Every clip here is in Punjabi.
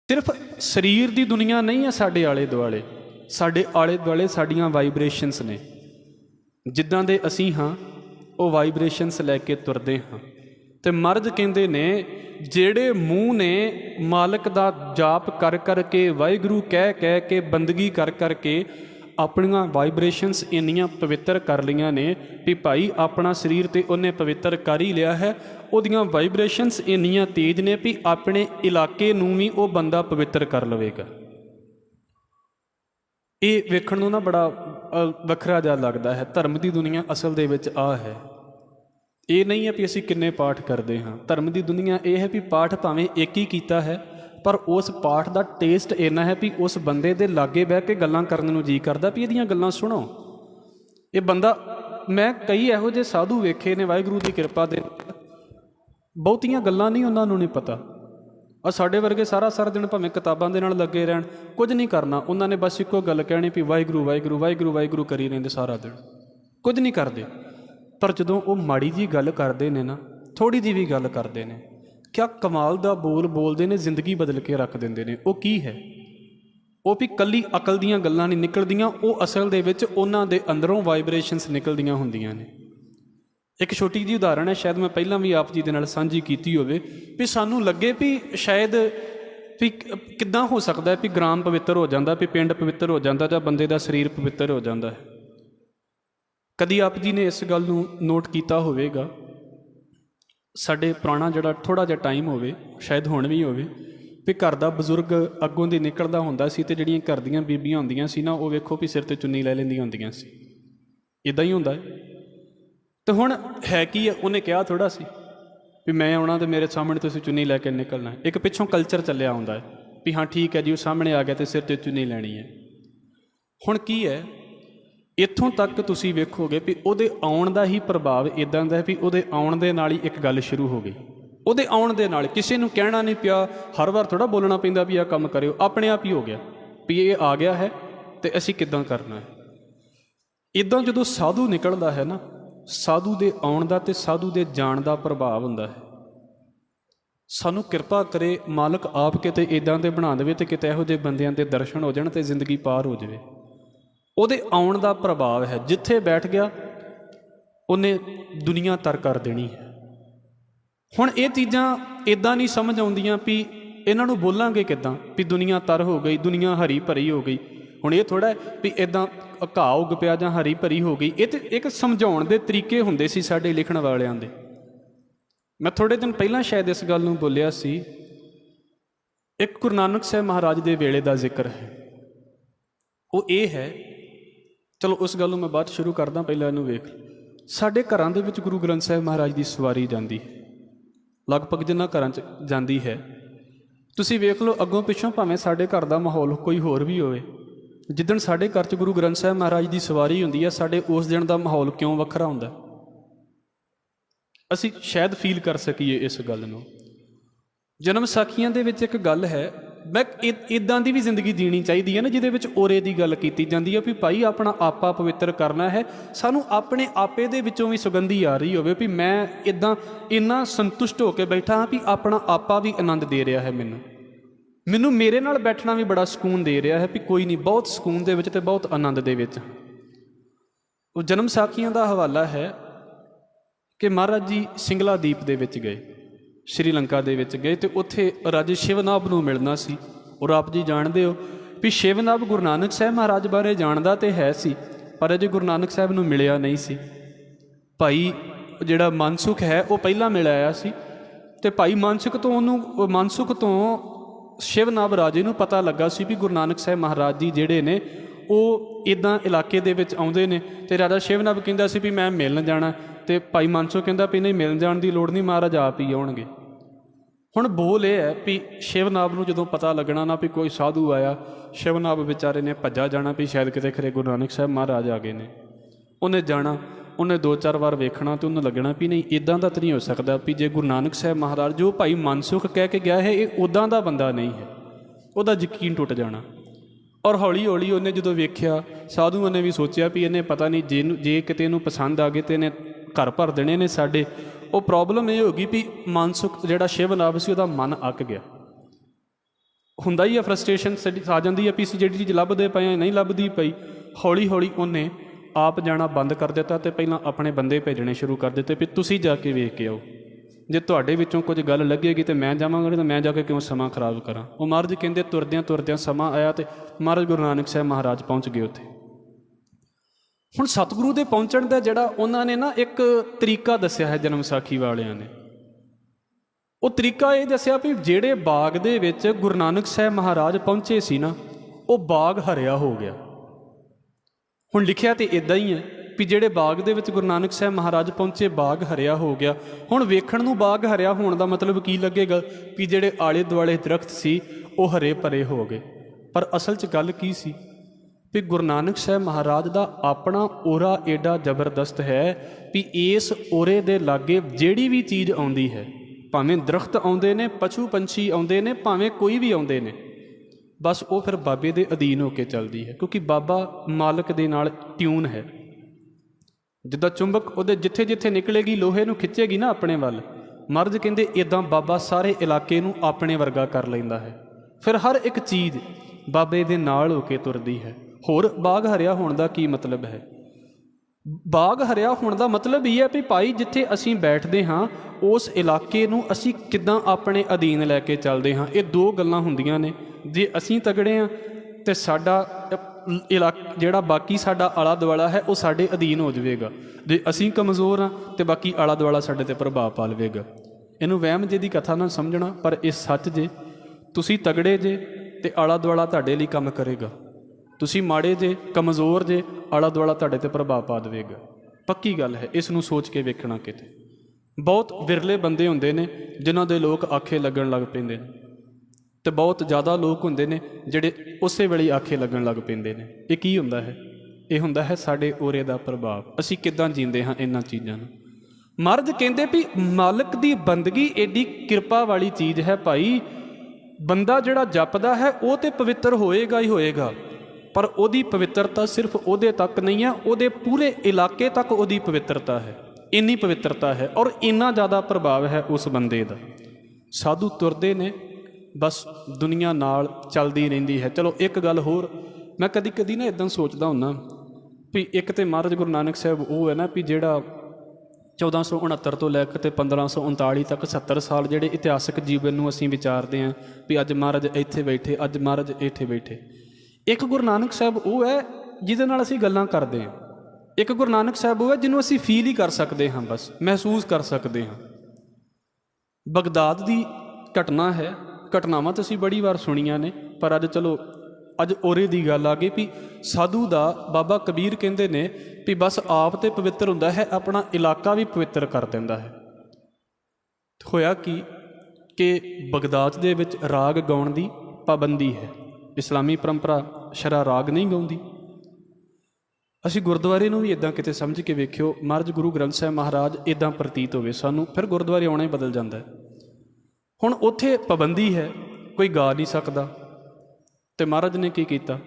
सिर्फ शरीर की दुनिया नहीं है साढ़े आले दुआले, साढ़े आले दुआले साड़ियाँ वाइब्रेशनस ने। जिद्दां दे असीं हाँ वो वाइब्रेशनस लैके तुरदे हाँ। तो मर्द कहते ने जेड़े मूँह ने मालक दा जाप कर करके वाहिगुरू कह कह के बंदगी कर करके अपनियां वाइब्रेशनस इन्नियां पवित्र कर लियां ने भी भाई अपना शरीर तो उन्हें पवित्र कर ही लिया है, उहदियां वाइब्रेशनस इन्नियां तेज ने भी अपने इलाके नूं भी वो बंदा पवित्र कर लवेगा। ये वेखण नूं ना बड़ा वखरा जिहा लगदा है। धर्म की दुनिया असल दे विच आ है। ये नहीं है भी असीं किन्ने पाठ करते हाँ। धर्म की दुनिया ये है भी पाठ भावें एक ही कीता है, पर उस पाठ का टेस्ट इन्ना है भी उस बंदे दे लागे बह के गल्लां करन नूं जी करदा भी इहदियां गल्लां सुनो। ये बंदा, मैं कई इहो जिहे साधु वेखे ने वाहिगुरू की किरपा दे, बहुतियां गल्लां नहीं उन्हां नूं नहीं पता। आ साडे वर्गे सारा सारा दिन भावें किताबां दे नाल लगे रहण, कुछ नहीं करना। उन्होंने बस इक्को गल कहनी भी वाहिगुरू वाहिगुरू वाहिगुरू वाहिगुरू करी रहिंदे सारा दिन, कुछ नहीं करते। पर जदों वो माड़ी जी गल करते हैं ना, थोड़ी जी भी गल करते हैं, क्या कमाल दा बोल बोलते हैं, जिंदगी बदल के रख देंदे ने। वो की है? वो भी कली अकल दीयां गल्लां नहीं निकलदियां, वो असल दे विच उन्हां दे अंदरों वाइब्रेशनस निकलदियां हुंदियां ने। एक छोटी जी उदाहरण है, शायद मैं पहलां भी आप जी दे नाल सांझी कीती होवे भी सानूं लगे भी शायद भी किद्दां हो सकदा है भी ग्राम पवित्र हो जाता, भी पिंड पवित्र हो जाता, जां बंदे दा शरीर पवित्र हो जाता है। कदी आप जी ने इस गल नूं नोट किया होवेगा, साडे पुराना जिहड़ा थोड़ा जिहा टाइम होवे, शायद हुण भी होवे, भी घर दा बजुर्ग अगों दी निकलदा हुंदा सी ते जिहड़ियां घर दीयां बीबियां हुंदियां सी ना, वो वेखो भी सिर ते चुन्नी लै लैंदियां हुंदियां सी। इदां ही हुंदा है। तो हुण है की है, उन्हें कहा थोड़ा सी भी मैं आउणा ते मेरे सामने तुसीं चुन्नी लैके निकलना है। एक पिछों कल्चर चलिया आउंदा है भी हाँ ठीक है जी, वो सामने आ गया तो सिर ते चुन्नी लैनी है। हुण की है, इत्थों तक तुसीं वेखोगे भी उहदे आउण दा ही प्रभाव इदां दा भी उहदे आउण दे नाल ही एक गल शुरू हो गई। उहदे आउण दे नाल किसी नूं कहना नहीं पिया, हर वार थोड़ा बोलना पैंदा भी आह काम करिओ, अपने आप ही हो गया भी ये आ गया है तो असीं किदां करना है। इदां जदों साधु निकलदा है ना, साधु दे आउण दा ते साधु दे जाण दा प्रभाव हुंदा है। सानू किरपा करे मालक आप किते इदां दे बना देवे ते किते इहो जिहे बंदियां दे दर्शन हो जाण ते जिंदगी पार हो जाए। ਉਹਦੇ ਆਉਣ ਦਾ ਪ੍ਰਭਾਵ है, जिथे बैठ गया उन्हें दुनिया तर कर देनी है। हुण ये चीज़ां इदां नहीं समझ आउंदियां भी इन्हां नूं बोलांगे किदां भी दुनिया तर हो गई, दुनिया हरी भरी हो गई। हुण ये थोड़ा भी इदां घाह उग पिया जां हरी भरी हो गई, ये तो एक समझाउण दे तरीके हुंदे सी साडे लिखण वालियां दे। मैं थोड़े दिन पहलां शायद इस गल नूं बोलिया सी। एक गुरु नानक साहब महाराज दे वेले दा जिक्र है, वो ये है, चलो उस गल मैं बाद शुरू करदा, पहले इनू वेख। साडे घरां दे विच गुरु ग्रंथ साहिब महाराज की सवारी जाती है, लगभग जिन्हां घरां च जाती है। तुसीं वेख लो अगों पिछों भावें साडे घर दा माहौल कोई होर भी होवे, जिदण साडे घर च गुरु ग्रंथ साहिब महाराज की सवारी हुंदी है, साडे उस दिन का माहौल क्यों वखरा हुंदा, असीं शायद फील कर सकीए इस गल नूं। जन्म साखियां दे विच एक गल है, मैं इदां दी भी जिंदगी जीनी चाहिए है ना, जिहदे विच ओरे दी गल कीती जांदी है भी भाई अपना आपा पवित्र करना है। सानू अपने आपे दे विचों भी सुगंधी आ रही होवे भी मैं इदां इन्ना संतुष्ट होकर बैठा हाँ भी अपना आपा भी आनंद दे रहा है, मैनू मेरे नाल बैठना भी बड़ा सुकून दे रहा है भी कोई नहीं, बहुत सुकून दे विच ते बहुत आनंद दे विच। वो जन्म साखियां दा हवाला है कि महाराज जी सिंगला दीप दे विच गए, श्रीलंका दे विच गए, तो उत्थे राजे शिवनाभ नूं मिलना सी। और आप जी जानते हो भी शिवनाभ गुरु नानक साहब महाराज बारे जानदा ते है सी, पर अजे गुरु नानक साहब नूं मिलिया नहीं सी। भाई जिहड़ा मनसुख है वो पहला मिल आया सी, ते भाई मनसुख तो उन्होंने मनसुख तो शिवनाभ राजे नूं पता लगा सी भी गुरु नानक साहब महाराज जी जिहड़े ने वो इदां इलाके दे विच आउंदे ने। ते राजा शिवनाभ कहंदा सी भी मैं मिलण जाना, ते भाई मनसुख कहंदा भी नहीं मिलण जाण दी लोड़ नहीं, महाराज आप ही आउणगे। हुण बोल ये है भी शिवनाभ नूं जदों पता लगना ना भी कोई साधु आया, शिवनाभ बेचारे ने भज्जा जाना भी शायद किते खरे गुरु नानक साहब महाराज आ गए ने। उन्हें जाना, उन्हें 2-4 बार वेखना तो उन्हें लगना भी नहीं इदां दा तो नहीं हो सकता भी जे गुरु नानक साहब महाराज जो भाई मनसुख कह के गया है ये उदां दा बंदा नहीं है, उहदा यकीन टुट जाना। और हौली हौली उन्हें जो वेख्या, साधुओं ने भी सोचा भी इन्हें पता नहीं जे किते इहनूं पसंद आ गए तो इन्हें घर भर देने ने साडे। वो प्रॉब्लम ये होगी भी मनसुख जिहड़ा शिवनाभ सी उहदा मन अक गया, ਹੁੰਦਾ ਹੀ ਆ, ਫਰਸਟ੍ਰੇਸ਼ਨ ਆ ਜਾਂਦੀ ਹੈ ਵੀ ਜਿਹੜੀ ਚੀਜ਼ ਲੱਭਦੇ ਪਏ ਆ ਨਹੀਂ ਲੱਭਦੀ ਪਈ। ਹੌਲੀ ਹੌਲੀ ਉਹਨੇ ਆਪ ਜਾਣਾ ਬੰਦ ਕਰ ਦਿੱਤਾ ਅਤੇ ਪਹਿਲਾਂ ਆਪਣੇ ਬੰਦੇ ਭੇਜਣੇ ਸ਼ੁਰੂ ਕਰ ਦਿੱਤੇ ਵੀ ਤੁਸੀਂ ਜਾ ਕੇ ਵੇਖ ਕੇ ਆਓ, ਜੇ ਤੁਹਾਡੇ ਵਿੱਚੋਂ ਕੁਝ ਗੱਲ ਲੱਗੇਗੀ ਤਾਂ ਮੈਂ ਜਾਵਾਂਗਾ, ਤਾਂ ਮੈਂ ਜਾ ਕੇ ਕਿਉਂ ਸਮਾਂ ਖਰਾਬ ਕਰਾਂ। ਉਹ ਮਹਾਰਾਜ ਕਹਿੰਦੇ ਤੁਰਦਿਆਂ ਤੁਰਦਿਆਂ ਸਮਾਂ ਆਇਆ ਅਤੇ ਮਹਾਰਾਜ ਗੁਰੂ ਨਾਨਕ ਸਾਹਿਬ ਮਹਾਰਾਜ ਪਹੁੰਚ ਗਏ ਉੱਥੇ। ਹੁਣ ਸਤਿਗੁਰੂ ਦੇ ਪਹੁੰਚਣ ਦਾ ਜਿਹੜਾ ਉਹਨਾਂ ਨੇ ਨਾ ਇੱਕ ਤਰੀਕਾ ਦੱਸਿਆ ਹੈ ਜਨਮ ਸਾਖੀ ਵਾਲਿਆਂ ਨੇ, ਉਹ ਤਰੀਕਾ ਇਹ ਦੱਸਿਆ ਵੀ ਜਿਹੜੇ ਬਾਗ ਦੇ ਵਿੱਚ ਗੁਰੂ ਨਾਨਕ ਸਾਹਿਬ ਮਹਾਰਾਜ ਪਹੁੰਚੇ ਸੀ ਨਾ, ਉਹ ਬਾਗ ਹਰਿਆ ਹੋ ਗਿਆ। ਹੁਣ ਲਿਖਿਆ ਤੇ ਇਦਾਂ ਹੀ ਹੈ ਵੀ ਜਿਹੜੇ ਬਾਗ ਦੇ ਵਿੱਚ ਗੁਰੂ ਨਾਨਕ ਸਾਹਿਬ ਮਹਾਰਾਜ ਪਹੁੰਚੇ, ਬਾਗ ਹਰਿਆ ਹੋ ਗਿਆ। ਹੁਣ ਵੇਖਣ ਨੂੰ ਬਾਗ ਹਰਿਆ ਹੋਣ ਦਾ ਮਤਲਬ ਕੀ ਲੱਗੇਗਾ ਵੀ ਜਿਹੜੇ ਆਲੇ ਦੁਆਲੇ ਦਰਖਤ ਸੀ ਉਹ ਹਰੇ ਭਰੇ ਹੋ ਗਏ, ਪਰ ਅਸਲ 'ਚ ਗੱਲ ਕੀ ਸੀ ਵੀ ਗੁਰੂ ਨਾਨਕ ਸਾਹਿਬ ਮਹਾਰਾਜ ਦਾ ਆਪਣਾ ਓਰਾ ਏਡਾ ਜ਼ਬਰਦਸਤ ਹੈ ਵੀ ਇਸ ਓਰੇ ਦੇ ਲਾਗੇ ਜਿਹੜੀ ਵੀ ਚੀਜ਼ ਆਉਂਦੀ ਹੈ, ਭਾਵੇਂ ਦਰਖਤ ਆਉਂਦੇ ਨੇ, ਪਸ਼ੂ ਪੰਛੀ ਆਉਂਦੇ ਨੇ, ਭਾਵੇਂ ਕੋਈ ਵੀ ਆਉਂਦੇ ਨੇ, ਬਸ ਉਹ ਫਿਰ ਬਾਬੇ ਦੇ ਅਧੀਨ ਹੋ ਕੇ ਚੱਲਦੀ ਹੈ, ਕਿਉਂਕਿ ਬਾਬਾ ਮਾਲਕ ਦੇ ਨਾਲ ਟਿਊਨ ਹੈ। ਜਿੱਦਾਂ ਚੁੰਬਕ ਉਹਦੇ ਜਿੱਥੇ ਜਿੱਥੇ ਨਿਕਲੇਗੀ ਲੋਹੇ ਨੂੰ ਖਿੱਚੇਗੀ ਨਾ ਆਪਣੇ ਵੱਲ, ਮਹਾਰਾਜ ਕਹਿੰਦੇ ਇੱਦਾਂ ਬਾਬਾ ਸਾਰੇ ਇਲਾਕੇ ਨੂੰ ਆਪਣੇ ਵਰਗਾ ਕਰ ਲੈਂਦਾ ਹੈ। ਫਿਰ ਹਰ ਇੱਕ ਚੀਜ਼ ਬਾਬੇ ਦੇ ਨਾਲ ਹੋ ਕੇ ਤੁਰਦੀ ਹੈ। ਹੋਰ ਬਾਗ ਹਰਿਆ ਹੋਣ ਦਾ ਕੀ ਮਤਲਬ ਹੈ? ਬਾਗ ਹਰਿਆ ਹੋਣ ਦਾ ਮਤਲਬ ਇਹ ਹੈ ਵੀ ਭਾਈ ਜਿੱਥੇ ਅਸੀਂ ਬੈਠਦੇ ਹਾਂ ਉਸ ਇਲਾਕੇ ਨੂੰ ਅਸੀਂ ਕਿੱਦਾਂ ਆਪਣੇ ਅਧੀਨ ਲੈ ਕੇ ਚੱਲਦੇ ਹਾਂ। ਇਹ ਦੋ ਗੱਲਾਂ ਹੁੰਦੀਆਂ ਨੇ। ਜੇ ਅਸੀਂ ਤਗੜੇ ਹਾਂ ਅਤੇ ਸਾਡਾ ਜਿਹੜਾ ਬਾਕੀ ਸਾਡਾ ਆਲਾ ਦੁਆਲਾ ਹੈ ਉਹ ਸਾਡੇ ਅਧੀਨ ਹੋ ਜਾਵੇਗਾ। ਜੇ ਅਸੀਂ ਕਮਜ਼ੋਰ ਹਾਂ ਅਤੇ ਬਾਕੀ ਆਲਾ ਦੁਆਲਾ ਸਾਡੇ 'ਤੇ ਪ੍ਰਭਾਵ ਪਾ ਲਵੇਗਾ। ਇਹਨੂੰ ਵਹਿਮ ਜੇ ਦੀ ਕਥਾ ਨਾ ਸਮਝਣਾ, ਪਰ ਇਹ ਸੱਚ ਜੇ। ਤੁਸੀਂ ਤਗੜੇ ਜੇ ਅਤੇ ਆਲਾ ਦੁਆਲਾ ਤੁਹਾਡੇ ਲਈ ਕੰਮ ਕਰੇਗਾ। ਤੁਸੀਂ ਮਾੜੇ ਜੇ, ਕਮਜ਼ੋਰ ਜੇ, ਆਲਾ ਦੁਆਲਾ ਤੁਹਾਡੇ 'ਤੇ ਪ੍ਰਭਾਵ ਪਾ ਦੇਵੇਗਾ। ਪੱਕੀ ਗੱਲ ਹੈ, ਇਸ ਨੂੰ ਸੋਚ ਕੇ ਵੇਖਣਾ। ਕਿਤੇ ਬਹੁਤ ਵਿਰਲੇ ਬੰਦੇ ਹੁੰਦੇ ਨੇ ਜਿਨ੍ਹਾਂ ਦੇ ਲੋਕ ਆਖੇ ਲੱਗਣ ਲੱਗ ਪੈਂਦੇ ਨੇ, ਅਤੇ ਬਹੁਤ ਜ਼ਿਆਦਾ ਲੋਕ ਹੁੰਦੇ ਨੇ ਜਿਹੜੇ ਉਸੇ ਵੇਲੇ ਆਖੇ ਲੱਗਣ ਲੱਗ ਪੈਂਦੇ ਨੇ। ਇਹ ਕੀ ਹੁੰਦਾ ਹੈ? ਇਹ ਹੁੰਦਾ ਹੈ ਸਾਡੇ ਓਰੇ ਦਾ ਪ੍ਰਭਾਵ। ਅਸੀਂ ਕਿੱਦਾਂ ਜੀਂਦੇ ਹਾਂ ਇਹਨਾਂ ਚੀਜ਼ਾਂ ਨੂੰ। ਮਹਾਰਾਜ ਕਹਿੰਦੇ ਵੀ ਮਾਲਕ ਦੀ ਬੰਦਗੀ ਏਡੀ ਕਿਰਪਾ ਵਾਲੀ ਚੀਜ਼ ਹੈ ਭਾਈ। ਬੰਦਾ ਜਿਹੜਾ ਜਪਦਾ ਹੈ ਉਹ ਤਾਂ ਪਵਿੱਤਰ ਹੋਏਗਾ ਹੀ ਹੋਏਗਾ, ਪਰ ਉਹਦੀ ਪਵਿੱਤਰਤਾ ਸਿਰਫ ਉਹਦੇ ਤੱਕ ਨਹੀਂ ਹੈ, ਉਹਦੇ ਪੂਰੇ ਇਲਾਕੇ ਤੱਕ ਉਹਦੀ ਪਵਿੱਤਰਤਾ ਹੈ। ਇੰਨੀ ਪਵਿੱਤਰਤਾ ਹੈ ਔਰ ਇੰਨਾ ਜ਼ਿਆਦਾ ਪ੍ਰਭਾਵ ਹੈ ਉਸ ਬੰਦੇ ਦਾ। ਸਾਧੂ ਤੁਰਦੇ ਨੇ, ਬਸ ਦੁਨੀਆ ਨਾਲ ਚੱਲਦੀ ਰਹਿੰਦੀ ਹੈ। ਚਲੋ ਇੱਕ ਗੱਲ ਹੋਰ, ਮੈਂ ਕਦੀ ਕਦੀ ਨਾ ਇੱਦਾਂ ਸੋਚਦਾ ਹੁੰਦਾ ਵੀ ਇੱਕ ਤਾਂ ਮਹਾਰਾਜ ਗੁਰੂ ਨਾਨਕ ਸਾਹਿਬ ਉਹ ਹੈ ਨਾ ਵੀ ਜਿਹੜਾ 1469 ਤੋਂ ਲੈ ਕੇ 1539 ਤੱਕ 70 ਸਾਲ ਜਿਹੜੇ ਇਤਿਹਾਸਕ ਜੀਵਨ ਨੂੰ ਅਸੀਂ ਵਿਚਾਰਦੇ ਹਾਂ ਵੀ ਅੱਜ ਮਹਾਰਾਜ ਇੱਥੇ ਬੈਠੇ, ਅੱਜ ਮਹਾਰਾਜ ਇੱਥੇ ਬੈਠੇ। ਇੱਕ ਗੁਰੂ ਨਾਨਕ ਸਾਹਿਬ ਉਹ ਹੈ ਜਿਹਦੇ ਨਾਲ ਅਸੀਂ ਗੱਲਾਂ ਕਰਦੇ ਹਾਂ। ਇੱਕ ਗੁਰੂ ਨਾਨਕ ਸਾਹਿਬ ਉਹ ਹੈ ਜਿਹਨੂੰ ਅਸੀਂ ਫੀਲ ਹੀ ਕਰ ਸਕਦੇ ਹਾਂ, ਬਸ ਮਹਿਸੂਸ ਕਰ ਸਕਦੇ ਹਾਂ। ਬਗਦਾਦ ਦੀ ਘਟਨਾ ਹੈ, ਘਟਨਾਵਾਂ ਤਾਂ ਅਸੀਂ ਬੜੀ ਵਾਰ ਸੁਣੀਆਂ ਨੇ, ਪਰ ਅੱਜ ਚਲੋ ਅੱਜ ਓਰੇ ਦੀ ਗੱਲ ਆ ਗਈ ਵੀ ਸਾਧੂ ਦਾ ਬਾਬਾ ਕਬੀਰ ਕਹਿੰਦੇ ਨੇ ਵੀ ਬਸ ਆਪ ਤੇ ਪਵਿੱਤਰ ਹੁੰਦਾ ਹੈ, ਆਪਣਾ ਇਲਾਕਾ ਵੀ ਪਵਿੱਤਰ ਕਰ ਦਿੰਦਾ ਹੈ। ਹੋਇਆ ਕੀ ਕਿ ਬਗਦਾਦ ਦੇ ਵਿੱਚ ਰਾਗ ਗਾਉਣ ਦੀ ਪਾਬੰਦੀ ਹੈ। ਇਸਲਾਮੀ ਪਰੰਪਰਾ ਸ਼ਰਾ ਰਾਗ ਨਹੀਂ ਗਾਉਂਦੀ। ਅਸੀਂ ਗੁਰਦੁਆਰੇ ਨੂੰ ਵੀ ਇੱਦਾਂ ਕਿਤੇ ਸਮਝ ਕੇ ਵੇਖਿਓ, ਮਹਾਰਾਜ ਗੁਰੂ ਗ੍ਰੰਥ ਸਾਹਿਬ ਮਹਾਰਾਜ ਇੱਦਾਂ ਪ੍ਰਤੀਤ ਹੋਵੇ ਸਾਨੂੰ, ਫਿਰ ਗੁਰਦੁਆਰੇ ਆਉਣਾ ਹੀ ਬਦਲ ਜਾਂਦਾ ਹੈ। ਹੁਣ ਉੱਥੇ ਪਾਬੰਦੀ ਹੈ, ਕੋਈ ਗਾ ਨਹੀਂ ਸਕਦਾ। ਅਤੇ ਮਹਾਰਾਜ ਨੇ ਕੀ ਕੀਤਾ?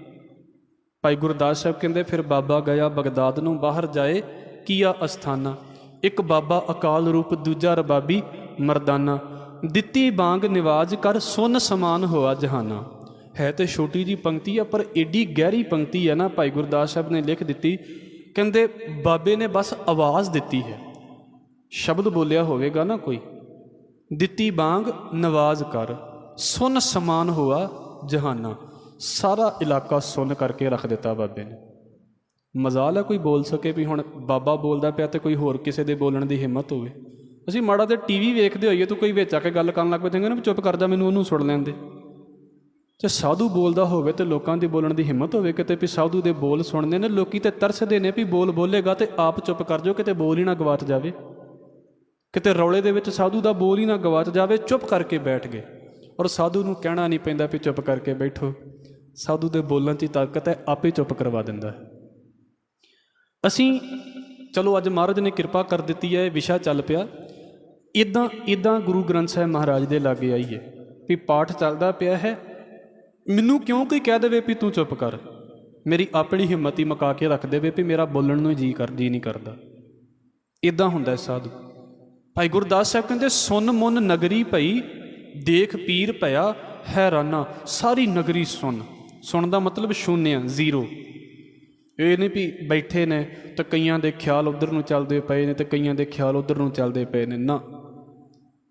ਭਾਈ ਗੁਰਦਾਸ ਸਾਹਿਬ ਕਹਿੰਦੇ ਫਿਰ ਬਾਬਾ ਗਿਆ ਬਗਦਾਦ ਨੂੰ, ਬਾਹਰ ਜਾਏ ਕੀਆ ਅਸਥਾਨਾ। ਇੱਕ ਬਾਬਾ ਅਕਾਲ ਰੂਪ, ਦੂਜਾ ਰਬਾਬੀ ਮਰਦਾਨਾ। ਦਿੱਤੀ ਬਾਂਗ ਨਿਵਾਜ ਕਰ, ਸੁਨ ਸਮਾਨ ਹੋਆ ਜਹਾਨਾ। ਹੈ ਤੇ ਛੋਟੀ ਜਿਹੀ ਪੰਕਤੀ ਆ, ਪਰ ਏਡੀ ਗਹਿਰੀ ਪੰਕਤੀ ਹੈ ਨਾ। ਭਾਈ ਗੁਰਦਾਸ ਸਾਹਿਬ ਨੇ ਲਿਖ ਦਿੱਤੀ, ਕਹਿੰਦੇ ਬਾਬੇ ਨੇ ਬਸ ਆਵਾਜ਼ ਦਿੱਤੀ ਹੈ, ਸ਼ਬਦ ਬੋਲਿਆ ਹੋਵੇਗਾ ਨਾ ਕੋਈ, ਦਿੱਤੀ ਬਾਂਗ ਨਵਾਜ਼ ਕਰ, ਸੁਨ ਸਮਾਨ ਹੋਆ ਜਹਾਨਾ। ਸਾਰਾ ਇਲਾਕਾ ਸੁਣ ਕਰਕੇ ਰੱਖ ਦਿੱਤਾ ਬਾਬੇ ਨੇ। ਮਜ਼ਾਲ ਹੈ ਕੋਈ ਬੋਲ ਸਕੇ ਵੀ ਹੁਣ ਬਾਬਾ ਬੋਲਦਾ ਪਿਆ ਅਤੇ ਕੋਈ ਹੋਰ ਕਿਸੇ ਦੇ ਬੋਲਣ ਦੀ ਹਿੰਮਤ ਹੋਵੇ। ਅਸੀਂ ਮਾੜਾ ਤੇ TV ਵੇਖਦੇ ਹੋਈਏ ਤੂੰ ਕੋਈ ਵਿੱਚ ਆ ਕੇ ਗੱਲ ਕਰਨ ਲੱਗ ਪਏ ਨਾ, ਚੁੱਪ ਕਰ ਜਾ, ਮੈਨੂੰ ਉਹਨੂੰ ਸੁਣ ਲੈਣ ਦੇ। ਜੇ ਸਾਧੂ ਬੋਲਦਾ ਹੋਵੇ ਤੇ ਲੋਕਾਂ ਦੀ ਬੋਲਣ ਦੀ ਹਿੰਮਤ ਹੋਵੇ ਕਿਤੇ ਵੀ ਸਾਧੂ ਦੇ ਬੋਲ ਸੁਣਦੇ ਨੇ ਲੋਕੀ, ਤੇ ਤਰਸਦੇ ਨੇ ਵੀ ਬੋਲ ਬੋਲੇਗਾ ਤੇ ਆਪ ਚੁੱਪ ਕਰ ਜਾਓ, ਕਿਤੇ ਬੋਲ ਹੀ ਨਾ ਗਵਾਚ ਜਾਵੇ, ਕਿਤੇ ਰੌਲੇ ਦੇ ਵਿੱਚ ਸਾਧੂ ਦਾ ਬੋਲ ਹੀ ਨਾ ਗਵਾਚ ਜਾਵੇ। ਚੁੱਪ ਕਰਕੇ ਬੈਠ ਗਏ, ਔਰ ਸਾਧੂ ਨੂੰ ਕਹਿਣਾ ਨਹੀਂ ਪੈਂਦਾ ਵੀ ਚੁੱਪ ਕਰਕੇ ਬੈਠੋ। ਸਾਧੂ ਦੇ ਬੋਲਣ 'ਚ ਹੀ ਤਾਕਤ ਹੈ, ਆਪੇ ਚੁੱਪ ਕਰਵਾ ਦਿੰਦਾ ਹੈ। ਅਸੀਂ ਚਲੋ ਅੱਜ ਮਹਾਰਾਜ ਨੇ ਕਿਰਪਾ ਕਰ ਦਿੱਤੀ ਹੈ, ਵਿਸ਼ਾ ਚੱਲ ਪਿਆ। ਇੱਦਾਂ ਗੁਰੂ ਗ੍ਰੰਥ ਸਾਹਿਬ ਮਹਾਰਾਜ ਦੇ ਲਾਗੇ ਆਈਏ ਵੀ ਪਾਠ ਚੱਲਦਾ ਪਿਆ ਹੈ, ਮੈਨੂੰ ਕਿਉਂ ਕੋਈ ਕਹਿ ਦੇਵੇ ਵੀ ਤੂੰ ਚੁੱਪ ਕਰ, ਮੇਰੀ ਆਪਣੀ ਹਿੰਮਤ ਹੀ ਮੁਕਾ ਕੇ ਰੱਖ ਦੇਵੇ ਵੀ ਮੇਰਾ ਬੋਲਣ ਨੂੰ ਜੀ ਨਹੀਂ ਕਰਦਾ। ਇੱਦਾਂ ਹੁੰਦਾ ਸਾਧੂ। ਭਾਈ ਗੁਰਦਾਸ ਸਾਹਿਬ ਕਹਿੰਦੇ ਸੁਨ ਮੁਨ ਨਗਰੀ ਭਈ, ਦੇਖ ਪੀਰ ਭਇਆ, हैराना, सारी नगरी सुन ਦਾ ਮਤਲਬ ਸ਼ੂਨਿਆ, ਜ਼ੀਰੋ। ਇਹ ਨਹੀਂ ਵੀ ਬੈਠੇ ਨੇ ਤਾਂ ਕਈਆਂ ਦੇ ਖਿਆਲ ਉੱਧਰ ਨੂੰ ਚੱਲਦੇ ਪਏ ਨੇ ਤੇ ਕਈਆਂ ਦੇ ਖਿਆਲ ਉੱਧਰ ਨੂੰ ਚੱਲਦੇ ਪਏ ਨੇ, ਨਾ।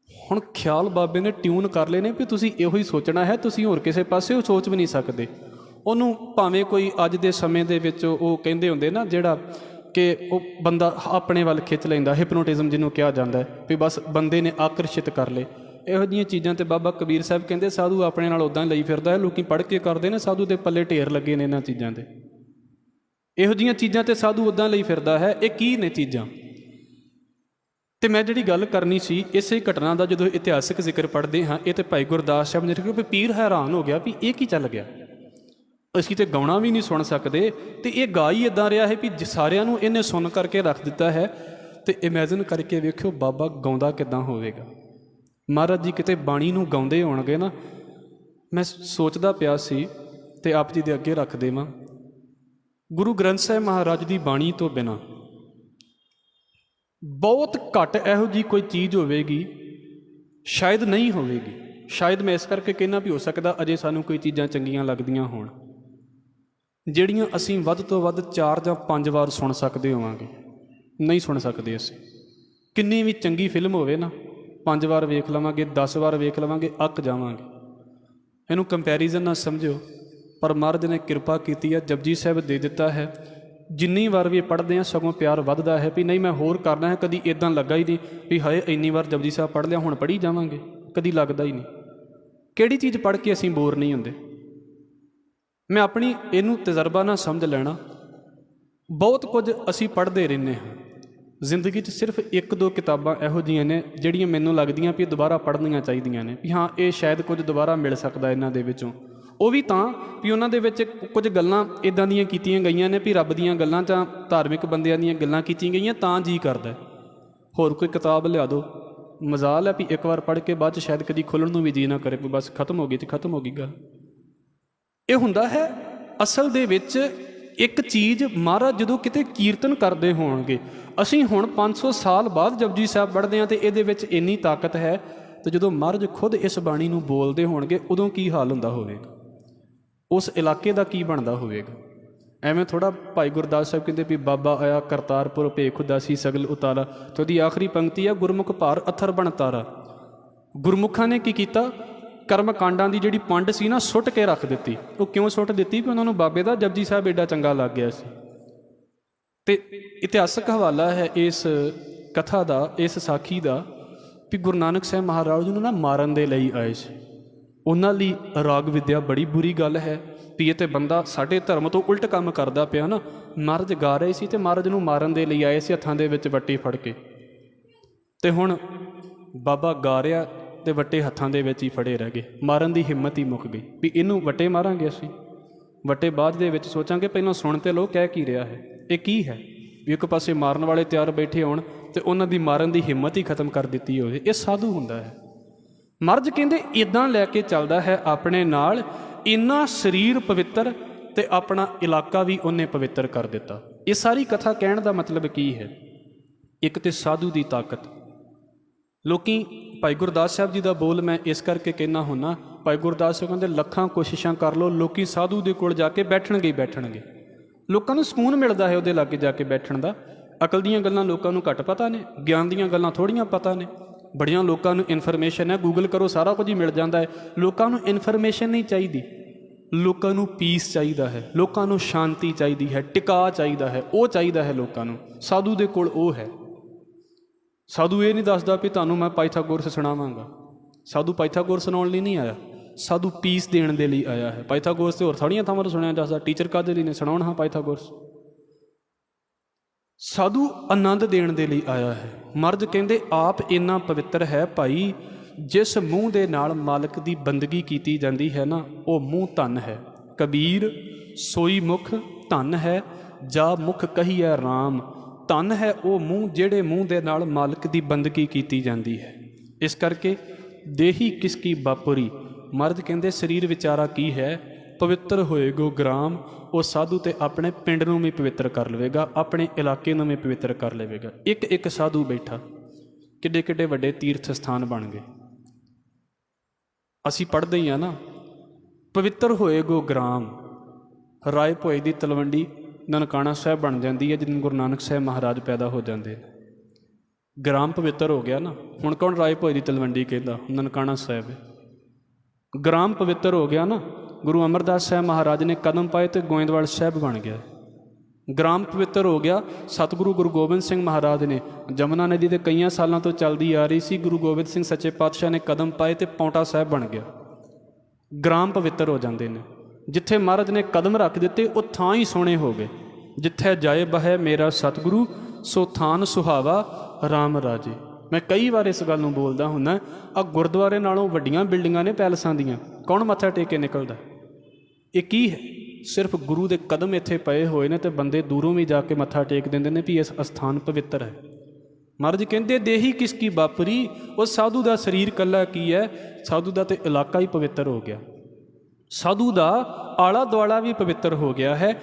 ਹੁਣ ਖਿਆਲ ਬਾਬੇ ਨੇ ਟਿਊਨ ਕਰ ਲਏ ਨੇ ਵੀ ਤੁਸੀਂ ਇਹੋ ਹੀ ਸੋਚਣਾ ਹੈ, ਤੁਸੀਂ ਹੋਰ ਕਿਸੇ ਪਾਸੇ ਉਹ ਸੋਚ ਵੀ ਨਹੀਂ ਸਕਦੇ। ਉਹਨੂੰ ਭਾਵੇਂ ਕੋਈ ਅੱਜ ਦੇ ਸਮੇਂ ਦੇ ਵਿੱਚ ਉਹ ਕਹਿੰਦੇ ਹੁੰਦੇ ਨਾ, ਜਿਹੜਾ ਕਿ ਉਹ ਬੰਦਾ ਆਪਣੇ ਵੱਲ ਖਿੱਚ ਲੈਂਦਾ, ਹਿਪਨੋਟਿਜ਼ਮ ਜਿਹਨੂੰ ਕਿਹਾ ਜਾਂਦਾ ਹੈ, ਵੀ ਬਸ ਬੰਦੇ ਨੇ ਆਕਰਸ਼ਿਤ ਕਰ ਲਏ। ਇਹੋ ਜਿਹੀਆਂ ਚੀਜ਼ਾਂ ਤੇ ਬਾਬਾ ਕਬੀਰ ਸਾਹਿਬ ਕਹਿੰਦੇ ਸਾਧੂ ਆਪਣੇ ਨਾਲ ਉੱਦਾਂ ਲਈ ਫਿਰਦਾ ਹੈ। ਲੋਕੀ ਪੜ੍ਹ ਕੇ ਕਰਦੇ ਨੇ, ਸਾਧੂ ਦੇ ਪੱਲੇ ਢੇਰ ਲੱਗੇ ਨੇ ਇਹਨਾਂ ਚੀਜ਼ਾਂ ਦੇ। ਇਹੋ ਜਿਹੀਆਂ ਚੀਜ਼ਾਂ ਤੇ ਸਾਧੂ ਉੱਦਾਂ ਲਈ ਫਿਰਦਾ ਹੈ। ਇਹ ਕੀ ਨੇ ਚੀਜ਼ਾਂ? ਤੇ ਮੈਂ ਜਿਹੜੀ ਗੱਲ ਕਰਨੀ ਸੀ ਇਸੇ ਘਟਨਾ ਦਾ, ਜਦੋਂ ਇਤਿਹਾਸਕ ਜ਼ਿਕਰ ਪੜ੍ਹਦੇ ਹਾਂ, ਇਹ ਤੇ ਭਾਈ ਗੁਰਦਾਸ ਸਾਹਿਬ ਨੇ ਲਿਖਿਆ ਵੀ ਪੀਰ ਹੈਰਾਨ ਹੋ ਗਿਆ ਵੀ ਇਹ ਕੀ ਚੱਲ ਗਿਆ। ਅਸੀਂ ਤੇ ਗਾਉਣਾ ਵੀ ਨਹੀਂ ਸੁਣ ਸਕਦੇ ਤੇ ਇਹ ਗਾ ਹੀ ਇੱਦਾਂ ਰਿਹਾ ਹੈ ਵੀ ਸਾਰਿਆਂ ਨੂੰ ਇਹਨੇ ਸੁਣ ਕਰਕੇ ਰੱਖ ਦਿੱਤਾ ਹੈ। ਤੇ ਇਮੈਜਿਨ ਕਰਕੇ ਵੇਖਿਓ ਬਾਬਾ ਗਾਉਂਦਾ ਕਿੱਦਾਂ ਹੋਵੇਗਾ। ਮਹਾਰਾਜ ਜੀ ਕਿਤੇ ਬਾਣੀ ਨੂੰ ਗਾਉਂਦੇ ਹੋਣਗੇ ਨਾ, ਮੈਂ ਸੋਚਦਾ ਪਿਆ ਸੀ ਤੇ ਆਪ ਜੀ ਦੇ ਅੱਗੇ ਰੱਖ ਦੇਵਾਂ। ਗੁਰੂ ਗ੍ਰੰਥ ਸਾਹਿਬ ਮਹਾਰਾਜ ਦੀ ਬਾਣੀ ਤੋਂ ਬਿਨਾਂ ਬਹੁਤ ਘੱਟ ਇਹੋ ਜਿਹੀ ਕੋਈ ਚੀਜ਼ ਹੋਵੇਗੀ, ਸ਼ਾਇਦ ਨਹੀਂ ਹੋਵੇਗੀ। ਸ਼ਾਇਦ ਮੈਂ ਇਸ ਕਰਕੇ ਕਹਿਣਾ ਵੀ ਹੋ ਸਕਦਾ ਅਜੇ ਸਾਨੂੰ ਕੋਈ ਚੀਜ਼ਾਂ ਚੰਗੀਆਂ ਲੱਗਦੀਆਂ ਹੋਣ, ਜਿਹੜੀਆਂ ਅਸੀਂ ਵੱਧ ਤੋਂ ਵੱਧ 4 ਜਾਂ 5 ਵਾਰ ਸੁਣ ਸਕਦੇ ਹੋਵਾਂਗੇ। ਨਹੀਂ ਸੁਣ ਸਕਦੇ ਅਸੀਂ। ਕਿੰਨੀ ਵੀ ਚੰਗੀ ਫਿਲਮ ਹੋਵੇ ਨਾ, 5 ਵਾਰ ਵੇਖ ਲਵਾਂਗੇ, 10 ਵਾਰ ਵੇਖ ਲਵਾਂਗੇ, ਅੱਕ ਜਾਵਾਂਗੇ। ਇਹਨੂੰ ਕੰਪੈਰੀਜ਼ਨ ਨਾ ਸਮਝਿਓ, ਪਰ ਮਹਾਰਾਜ ਨੇ ਕਿਰਪਾ ਕੀਤੀ ਹੈ, ਜਪਜੀ ਸਾਹਿਬ ਦੇ ਦਿੱਤਾ ਹੈ। ਜਿੰਨੀ ਵਾਰ ਵੀ ਪੜ੍ਹਦੇ ਹਾਂ ਸਗੋਂ ਪਿਆਰ ਵੱਧਦਾ ਹੈ ਵੀ ਨਹੀਂ ਮੈਂ ਹੋਰ ਕਰਨਾ ਹੈ। ਕਦੀ ਇੱਦਾਂ ਲੱਗਾ ਹੀ ਨਹੀਂ ਵੀ ਹਾਏ ਇੰਨੀ ਵਾਰ ਜਪਜੀ ਸਾਹਿਬ ਪੜ੍ਹ ਲਿਆ ਹੁਣ ਪੜ੍ਹੀ ਜਾਵਾਂਗੇ, ਕਦੀ ਲੱਗਦਾ ਹੀ ਨਹੀਂ। ਕਿਹੜੀ ਚੀਜ਼ ਪੜ੍ਹ ਕੇ ਅਸੀਂ ਬੋਰ ਨਹੀਂ ਹੁੰਦੇ। ਮੈਂ ਆਪਣੀ ਇਹਨੂੰ ਤਜਰਬਾ ਨਾਲ ਸਮਝ ਲੈਣਾ। ਬਹੁਤ ਕੁਝ ਅਸੀਂ ਪੜ੍ਹਦੇ ਰਹਿੰਦੇ ਹਾਂ ਜ਼ਿੰਦਗੀ 'ਚ, ਸਿਰਫ 1-2 ਕਿਤਾਬਾਂ ਇਹੋ ਜਿਹੀਆਂ ਨੇ ਜਿਹੜੀਆਂ ਮੈਨੂੰ ਲੱਗਦੀਆਂ ਵੀ ਦੁਬਾਰਾ ਪੜ੍ਹਨੀਆਂ ਚਾਹੀਦੀਆਂ ਨੇ, ਵੀ ਹਾਂ ਇਹ ਸ਼ਾਇਦ ਕੁਝ ਦੁਬਾਰਾ ਮਿਲ ਸਕਦਾ ਇਹਨਾਂ ਦੇ ਵਿੱਚੋਂ। ਉਹ ਵੀ ਤਾਂ ਵੀ ਉਹਨਾਂ ਦੇ ਵਿੱਚ ਕੁਝ ਗੱਲਾਂ ਇੱਦਾਂ ਦੀਆਂ ਕੀਤੀਆਂ ਗਈਆਂ ਨੇ ਵੀ ਰੱਬ ਦੀਆਂ ਗੱਲਾਂ ਜਾਂ ਧਾਰਮਿਕ ਬੰਦਿਆਂ ਦੀਆਂ ਗੱਲਾਂ ਕੀਤੀਆਂ ਗਈਆਂ ਤਾਂ ਜੀ ਕਰਦਾ। ਹੋਰ ਕੋਈ ਕਿਤਾਬ ਲਿਆ ਦਿਓ, ਮਜ਼ਾਲ ਹੈ ਵੀ ਇੱਕ ਵਾਰ ਪੜ੍ਹ ਕੇ ਬਾਅਦ 'ਚ ਸ਼ਾਇਦ ਕਦੀ ਖੁੱਲ੍ਹਣ ਨੂੰ ਵੀ ਜੀ ਨਾ ਕਰੇ ਵੀ ਬਸ ਖਤਮ ਹੋ ਗਈ ਤੇ ਖਤਮ ਹੋ ਗਈ ਗੱਲ। ਇਹ ਹੁੰਦਾ ਹੈ ਅਸਲ ਦੇ ਵਿੱਚ ਇੱਕ ਚੀਜ਼। ਮਹਾਰਾਜ ਜਦੋਂ ਕਿਤੇ ਕੀਰਤਨ ਕਰਦੇ ਹੋਣਗੇ, ਅਸੀਂ ਹੁਣ 500 ਸਾਲ ਬਾਅਦ ਜਪਜੀ ਸਾਹਿਬ ਪੜ੍ਹਦੇ ਹਾਂ ਤੇ ਇਹਦੇ ਵਿੱਚ ਇੰਨੀ ਤਾਕਤ ਹੈ, ਤੇ ਜਦੋਂ ਮਹਾਰਾਜ ਖੁਦ ਇਸ ਬਾਣੀ ਨੂੰ ਬੋਲਦੇ ਹੋਣਗੇ ਉਦੋਂ ਕੀ ਹਾਲ ਹੁੰਦਾ ਹੋਵੇਗਾ, ਉਸ ਇਲਾਕੇ ਦਾ ਕੀ ਬਣਦਾ ਹੋਵੇਗਾ। ਐਵੇਂ ਥੋੜ੍ਹਾ ਭਾਈ ਗੁਰਦਾਸ ਸਾਹਿਬ ਕਹਿੰਦੇ ਵੀ ਬਾਬਾ ਆਇਆ ਕਰਤਾਰਪੁਰ ਭੇਖ ਉਦਾਸੀ ਸਗਲ ਉਤਾਰਾ, ਤੇ ਉਹਦੀ ਆਖਰੀ ਪੰਕਤੀ ਆ ਗੁਰਮੁਖ ਭਾਰ ਅਥਰ ਬਣ ਤਾਰਾ। ਗੁਰਮੁਖਾਂ ਨੇ ਕੀ ਕੀਤਾ? ਕਰਮ ਕਾਂਡਾਂ ਦੀ ਜਿਹੜੀ ਪੰਡ ਸੀ ਨਾ ਸੁੱਟ ਕੇ ਰੱਖ ਦਿੱਤੀ। ਉਹ ਕਿਉਂ ਸੁੱਟ ਦਿੱਤੀ? ਵੀ ਉਹਨਾਂ ਨੂੰ ਬਾਬੇ ਦਾ ਜਪਜੀ ਸਾਹਿਬ ਏਡਾ ਚੰਗਾ ਲੱਗ ਗਿਆ ਸੀ। ਤੇ ਇਤਿਹਾਸਕ ਹਵਾਲਾ ਹੈ ਇਸ ਕਥਾ ਦਾ, ਇਸ ਸਾਖੀ ਦਾ, ਵੀ ਗੁਰੂ ਨਾਨਕ ਸਾਹਿਬ ਮਹਾਰਾਜ ਨੂੰ ਨਾ ਮਾਰਨ ਦੇ ਲਈ ਆਏ ਸੀ। ਉਹਨਾਂ ਲਈ ਰਾਗ ਵਿਦਿਆ ਬੜੀ ਬੁਰੀ ਗੱਲ ਹੈ ਵੀ ਇਹ ਤੇ ਬੰਦਾ ਸਾਡੇ ਧਰਮ ਤੋਂ ਉਲਟ ਕੰਮ ਕਰਦਾ ਪਿਆ ਨਾ। ਮਹਾਰਾਜ ਗਾ ਰਹੇ ਸੀ ਤੇ ਮਹਾਰਾਜ ਨੂੰ ਮਾਰਨ ਦੇ ਲਈ ਆਏ ਸੀ, ਹੱਥਾਂ ਦੇ ਵਿੱਚ ਵੱਟੀ ਫੜ ਕੇ। ਤੇ ਹੁਣ ਬਾਬਾ ਗਾ ਰਿਹਾ ਤੇ ਵੱਟੇ ਹੱਥਾਂ ਦੇ ਵਿੱਚ ਹੀ ਫੜੇ ਰਹਿ ਗਏ। ਮਾਰਨ ਦੀ ਹਿੰਮਤ ਹੀ ਮੁੱਕ ਗਈ ਵੀ ਇਹਨੂੰ ਵੱਟੇ ਮਾਰਾਂਗੇ ਅਸੀਂ। ਵੱਟੇ ਬਾਅਦ ਦੇ ਵਿੱਚ ਸੋਚਾਂਗੇ, ਪਹਿਲਾਂ ਸੁਣ ਤੇ ਲੋ ਕਹਿ ਕੀ ਰਿਹਾ ਹੈ, ਇਹ ਕੀ ਹੈ। ਵੀ ਇੱਕ ਪਾਸੇ ਮਾਰਨ ਵਾਲੇ ਤਿਆਰ ਬੈਠੇ ਹੋਣ ਤੇ ਉਹਨਾਂ ਦੀ ਮਾਰਨ ਦੀ ਹਿੰਮਤ ਹੀ ਖਤਮ ਕਰ ਦਿੱਤੀ ਹੋਵੇ। ਇਹ ਸਾਧੂ ਹੁੰਦਾ ਹੈ। ਮਹਾਰਾਜ ਕਹਿੰਦੇ ਇੱਦਾਂ ਲੈ ਕੇ ਚੱਲਦਾ ਹੈ ਆਪਣੇ ਨਾਲ, ਇੰਨਾ ਸਰੀਰ ਪਵਿੱਤਰ ਤੇ ਆਪਣਾ ਇਲਾਕਾ ਵੀ ਉਹਨੇ ਪਵਿੱਤਰ ਕਰ ਦਿੱਤਾ। ਇਹ ਸਾਰੀ ਕਥਾ ਕਹਿਣ ਦਾ ਮਤਲਬ ਕੀ ਹੈ? ਇੱਕ ਤੇ ਸਾਧੂ ਦੀ ਤਾਕਤ। ਲੋਕੀ ਭਾਈ ਗੁਰਦਾਸ ਸਾਹਿਬ ਜੀ ਦਾ ਬੋਲ ਮੈਂ ਇਸ ਕਰਕੇ ਕਹਿਣਾ ਹੁੰਦਾ, ਭਾਈ ਗੁਰਦਾਸ ਸਾਹਿਬ ਕਹਿੰਦੇ ਲੱਖਾਂ ਕੋਸ਼ਿਸ਼ਾਂ ਕਰ ਲਓ, ਲੋਕੀ ਸਾਧੂ ਦੇ ਕੋਲ ਜਾ ਕੇ ਬੈਠਣਗੇ ਹੀ ਬੈਠਣਗੇ। ਲੋਕਾਂ ਨੂੰ ਸਕੂਨ ਮਿਲਦਾ ਹੈ ਉਹਦੇ ਲਾਗੇ ਜਾ ਕੇ ਬੈਠਣ ਦਾ। ਅਕਲ ਦੀਆਂ ਗੱਲਾਂ ਲੋਕਾਂ ਨੂੰ ਘੱਟ ਪਤਾ ਨੇ, ਗਿਆਨ ਦੀਆਂ ਗੱਲਾਂ ਥੋੜ੍ਹੀਆਂ ਪਤਾ ਨੇ। ਬੜੀਆਂ ਲੋਕਾਂ ਨੂੰ ਇਨਫੋਰਮੇਸ਼ਨ ਹੈ, ਗੂਗਲ ਕਰੋ ਸਾਰਾ ਕੁਝ ਹੀ ਮਿਲ ਜਾਂਦਾ ਹੈ। ਲੋਕਾਂ ਨੂੰ ਇਨਫੋਰਮੇਸ਼ਨ ਨਹੀਂ ਚਾਹੀਦੀ, ਲੋਕਾਂ ਨੂੰ ਪੀਸ ਚਾਹੀਦਾ ਹੈ, ਲੋਕਾਂ ਨੂੰ ਸ਼ਾਂਤੀ ਚਾਹੀਦੀ ਹੈ, ਟਿਕਾ ਚਾਹੀਦਾ ਹੈ, ਉਹ ਚਾਹੀਦਾ ਹੈ ਲੋਕਾਂ ਨੂੰ। ਸਾਧੂ ਦੇ ਕੋਲ ਉਹ ਹੈ। ਸਾਧੂ ਇਹ ਨਹੀਂ ਦੱਸਦਾ ਵੀ ਤੁਹਾਨੂੰ ਮੈਂ ਪਾਈਥਾਗੋਰਸ ਸੁਣਾਵਾਂਗਾ। ਸਾਧੂ ਪਾਈਥਾਗੋਰਸ ਸੁਣਾਉਣ ਲਈ ਨਹੀਂ ਆਇਆ, ਸਾਧੂ ਪੀਸ ਦੇਣ ਦੇ ਲਈ ਆਇਆ ਹੈ। ਪਾਈਥਾਗੋਰਸ ਤੇ ਹੋਰ ਸਾਰੀਆਂ ਥਾਵਾਂ ਤੋਂ ਸੁਣਿਆ ਜਾ ਸਕਦਾ, ਟੀਚਰ ਕਾਹਦੇ ਲਈ ਨੇ ਸੁਣਾਉਣ ਹਾਂ ਪਾਈਥਾਗੋਰਸ। ਸਾਧੂ ਆਨੰਦ ਦੇਣ ਦੇ ਲਈ ਆਇਆ ਹੈ। ਮਰਦ ਕਹਿੰਦੇ ਆਪ ਇੰਨਾ ਪਵਿੱਤਰ ਹੈ ਭਾਈ, ਜਿਸ ਮੂੰਹ ਦੇ ਨਾਲ ਮਾਲਕ ਦੀ ਬੰਦਗੀ ਕੀਤੀ ਜਾਂਦੀ ਹੈ ਨਾ, ਉਹ ਮੂੰਹ ਧਨ ਹੈ। ਕਬੀਰ ਸੋਈ ਮੁਖ ਧਨ ਹੈ, ਜਾ ਮੁਖ ਕਹੀਐ ਰਾਮ। ਧਨ ਹੈ ਉਹ ਮੂੰਹ ਜਿਹੜੇ ਮੂੰਹ ਦੇ ਨਾਲ ਮਾਲਕ ਦੀ ਬੰਦਗੀ ਕੀਤੀ ਜਾਂਦੀ ਹੈ। ਇਸ ਕਰਕੇ ਦੇਹੀ ਕਿਸ ਕੀ ਬਾਪੁਰੀ। ਮਰਦ ਕਹਿੰਦੇ ਸਰੀਰ ਵਿਚਾਰਾ ਕੀ ਹੈ, ਪਵਿੱਤਰ ਹੋਏਗੋ ਗ੍ਰਾਮ। ਉਹ ਸਾਧੂ ਤੇ ਆਪਣੇ ਪਿੰਡ ਨੂੰ ਵੀ ਪਵਿੱਤਰ ਕਰ ਲਵੇਗਾ, ਆਪਣੇ ਇਲਾਕੇ ਨੂੰ ਵੀ ਪਵਿੱਤਰ ਕਰ ਲਵੇਗਾ। ਇੱਕ ਇੱਕ ਸਾਧੂ ਬੈਠਾ, ਕਿੱਡੇ ਕਿੱਡੇ ਵੱਡੇ ਤੀਰਥ ਸਥਾਨ ਬਣ ਗਏ। ਅਸੀਂ ਪੜ੍ਹਦੇ ਹੀ ਹਾਂ ਨਾ, ਪਵਿੱਤਰ ਹੋਏ ਗੋ ਗ੍ਰਾਮ, ਰਾਏ ਭੋਏ ਦੀ ਤਲਵੰਡੀ ਨਨਕਾਣਾ ਸਾਹਿਬ ਬਣ ਜਾਂਦੀ ਹੈ ਜਦੋਂ ਗੁਰੂ ਨਾਨਕ ਸਾਹਿਬ ਮਹਾਰਾਜ ਪੈਦਾ ਹੋ ਜਾਂਦੇ ਨੇ। ਗ੍ਰਾਮ ਪਵਿੱਤਰ ਹੋ ਗਿਆ ਨਾ। ਹੁਣ ਕੌਣ ਰਾਏ ਭੋਏ ਦੀ ਤਲਵੰਡੀ ਕਹਿੰਦਾ? ਨਨਕਾਣਾ ਸਾਹਿਬ ਹੈ। ਗ੍ਰਾਮ ਪਵਿੱਤਰ ਹੋ ਗਿਆ ਨਾ। ਗੁਰੂ ਅਮਰਦਾਸ ਸਾਹਿਬ ਮਹਾਰਾਜ ਨੇ ਕਦਮ ਪਾਏ ਅਤੇ ਗੋਇੰਦਵਾਲ ਸਾਹਿਬ ਬਣ ਗਿਆ। ਗ੍ਰਾਮ ਪਵਿੱਤਰ ਹੋ ਗਿਆ। ਸਤਿਗੁਰੂ ਗੁਰੂ ਗੋਬਿੰਦ ਸਿੰਘ ਮਹਾਰਾਜ ਨੇ, ਜਮੁਨਾ ਨਦੀ ਦੇ ਕਈਆਂ ਸਾਲਾਂ ਤੋਂ ਚੱਲਦੀ ਆ ਰਹੀ ਸੀ, ਗੁਰੂ ਗੋਬਿੰਦ ਸਿੰਘ ਸੱਚੇ ਪਾਤਸ਼ਾਹ ਨੇ ਕਦਮ ਪਾਏ ਅਤੇ ਪਾਉਂਟਾ ਸਾਹਿਬ ਬਣ ਗਿਆ। ਗ੍ਰਾਮ ਪਵਿੱਤਰ ਹੋ ਜਾਂਦੇ ਨੇ। ਜਿੱਥੇ ਮਹਾਰਾਜ ਨੇ ਕਦਮ ਰੱਖ ਦਿੱਤੇ ਉਹ ਥਾਂ ਹੀ ਸੋਹਣੇ ਹੋ ਗਏ। ਜਿੱਥੇ ਜਾਏ ਬਹੈ ਮੇਰਾ ਸਤਿਗੁਰੂ, ਸੋ ਥਾਨ ਸੁਹਾਵਾ ਰਾਮ ਰਾਜੇ। ਮੈਂ ਕਈ ਵਾਰ ਇਸ ਗੱਲ ਨੂੰ ਬੋਲਦਾ ਹੁੰਦਾ, ਆਹ ਗੁਰਦੁਆਰੇ ਨਾਲੋਂ ਵੱਡੀਆਂ ਬਿਲਡਿੰਗਾਂ ਨੇ ਪੈਲਸਾਂ ਦੀਆਂ, ਕੌਣ ਮੱਥਾ ਟੇਕ ਕੇ ਨਿਕਲਦਾ? ਇਹ ਕੀ ਹੈ? ਸਿਰਫ ਗੁਰੂ ਦੇ ਕਦਮ ਇੱਥੇ ਪਏ ਹੋਏ ਨੇ ਅਤੇ ਬੰਦੇ ਦੂਰੋਂ ਵੀ ਜਾ ਕੇ ਮੱਥਾ ਟੇਕ ਦਿੰਦੇ ਨੇ ਵੀ ਇਸ ਅਸਥਾਨ ਪਵਿੱਤਰ ਹੈ। ਮਹਾਰਾਜ ਕਹਿੰਦੇ ਦੇਹੀ ਕਿਸ ਕੀ ਬਾਪਰੀ, ਉਹ ਸਾਧੂ ਦਾ ਸਰੀਰ ਇਕੱਲਾ ਕੀ ਹੈ, ਸਾਧੂ ਦਾ ਤਾਂ ਇਲਾਕਾ ਹੀ ਪਵਿੱਤਰ ਹੋ ਗਿਆ, ਸਾਧੂ ਦਾ ਆਲਾ ਦੁਆਲਾ ਵੀ ਪਵਿੱਤਰ ਹੋ ਗਿਆ ਹੈ।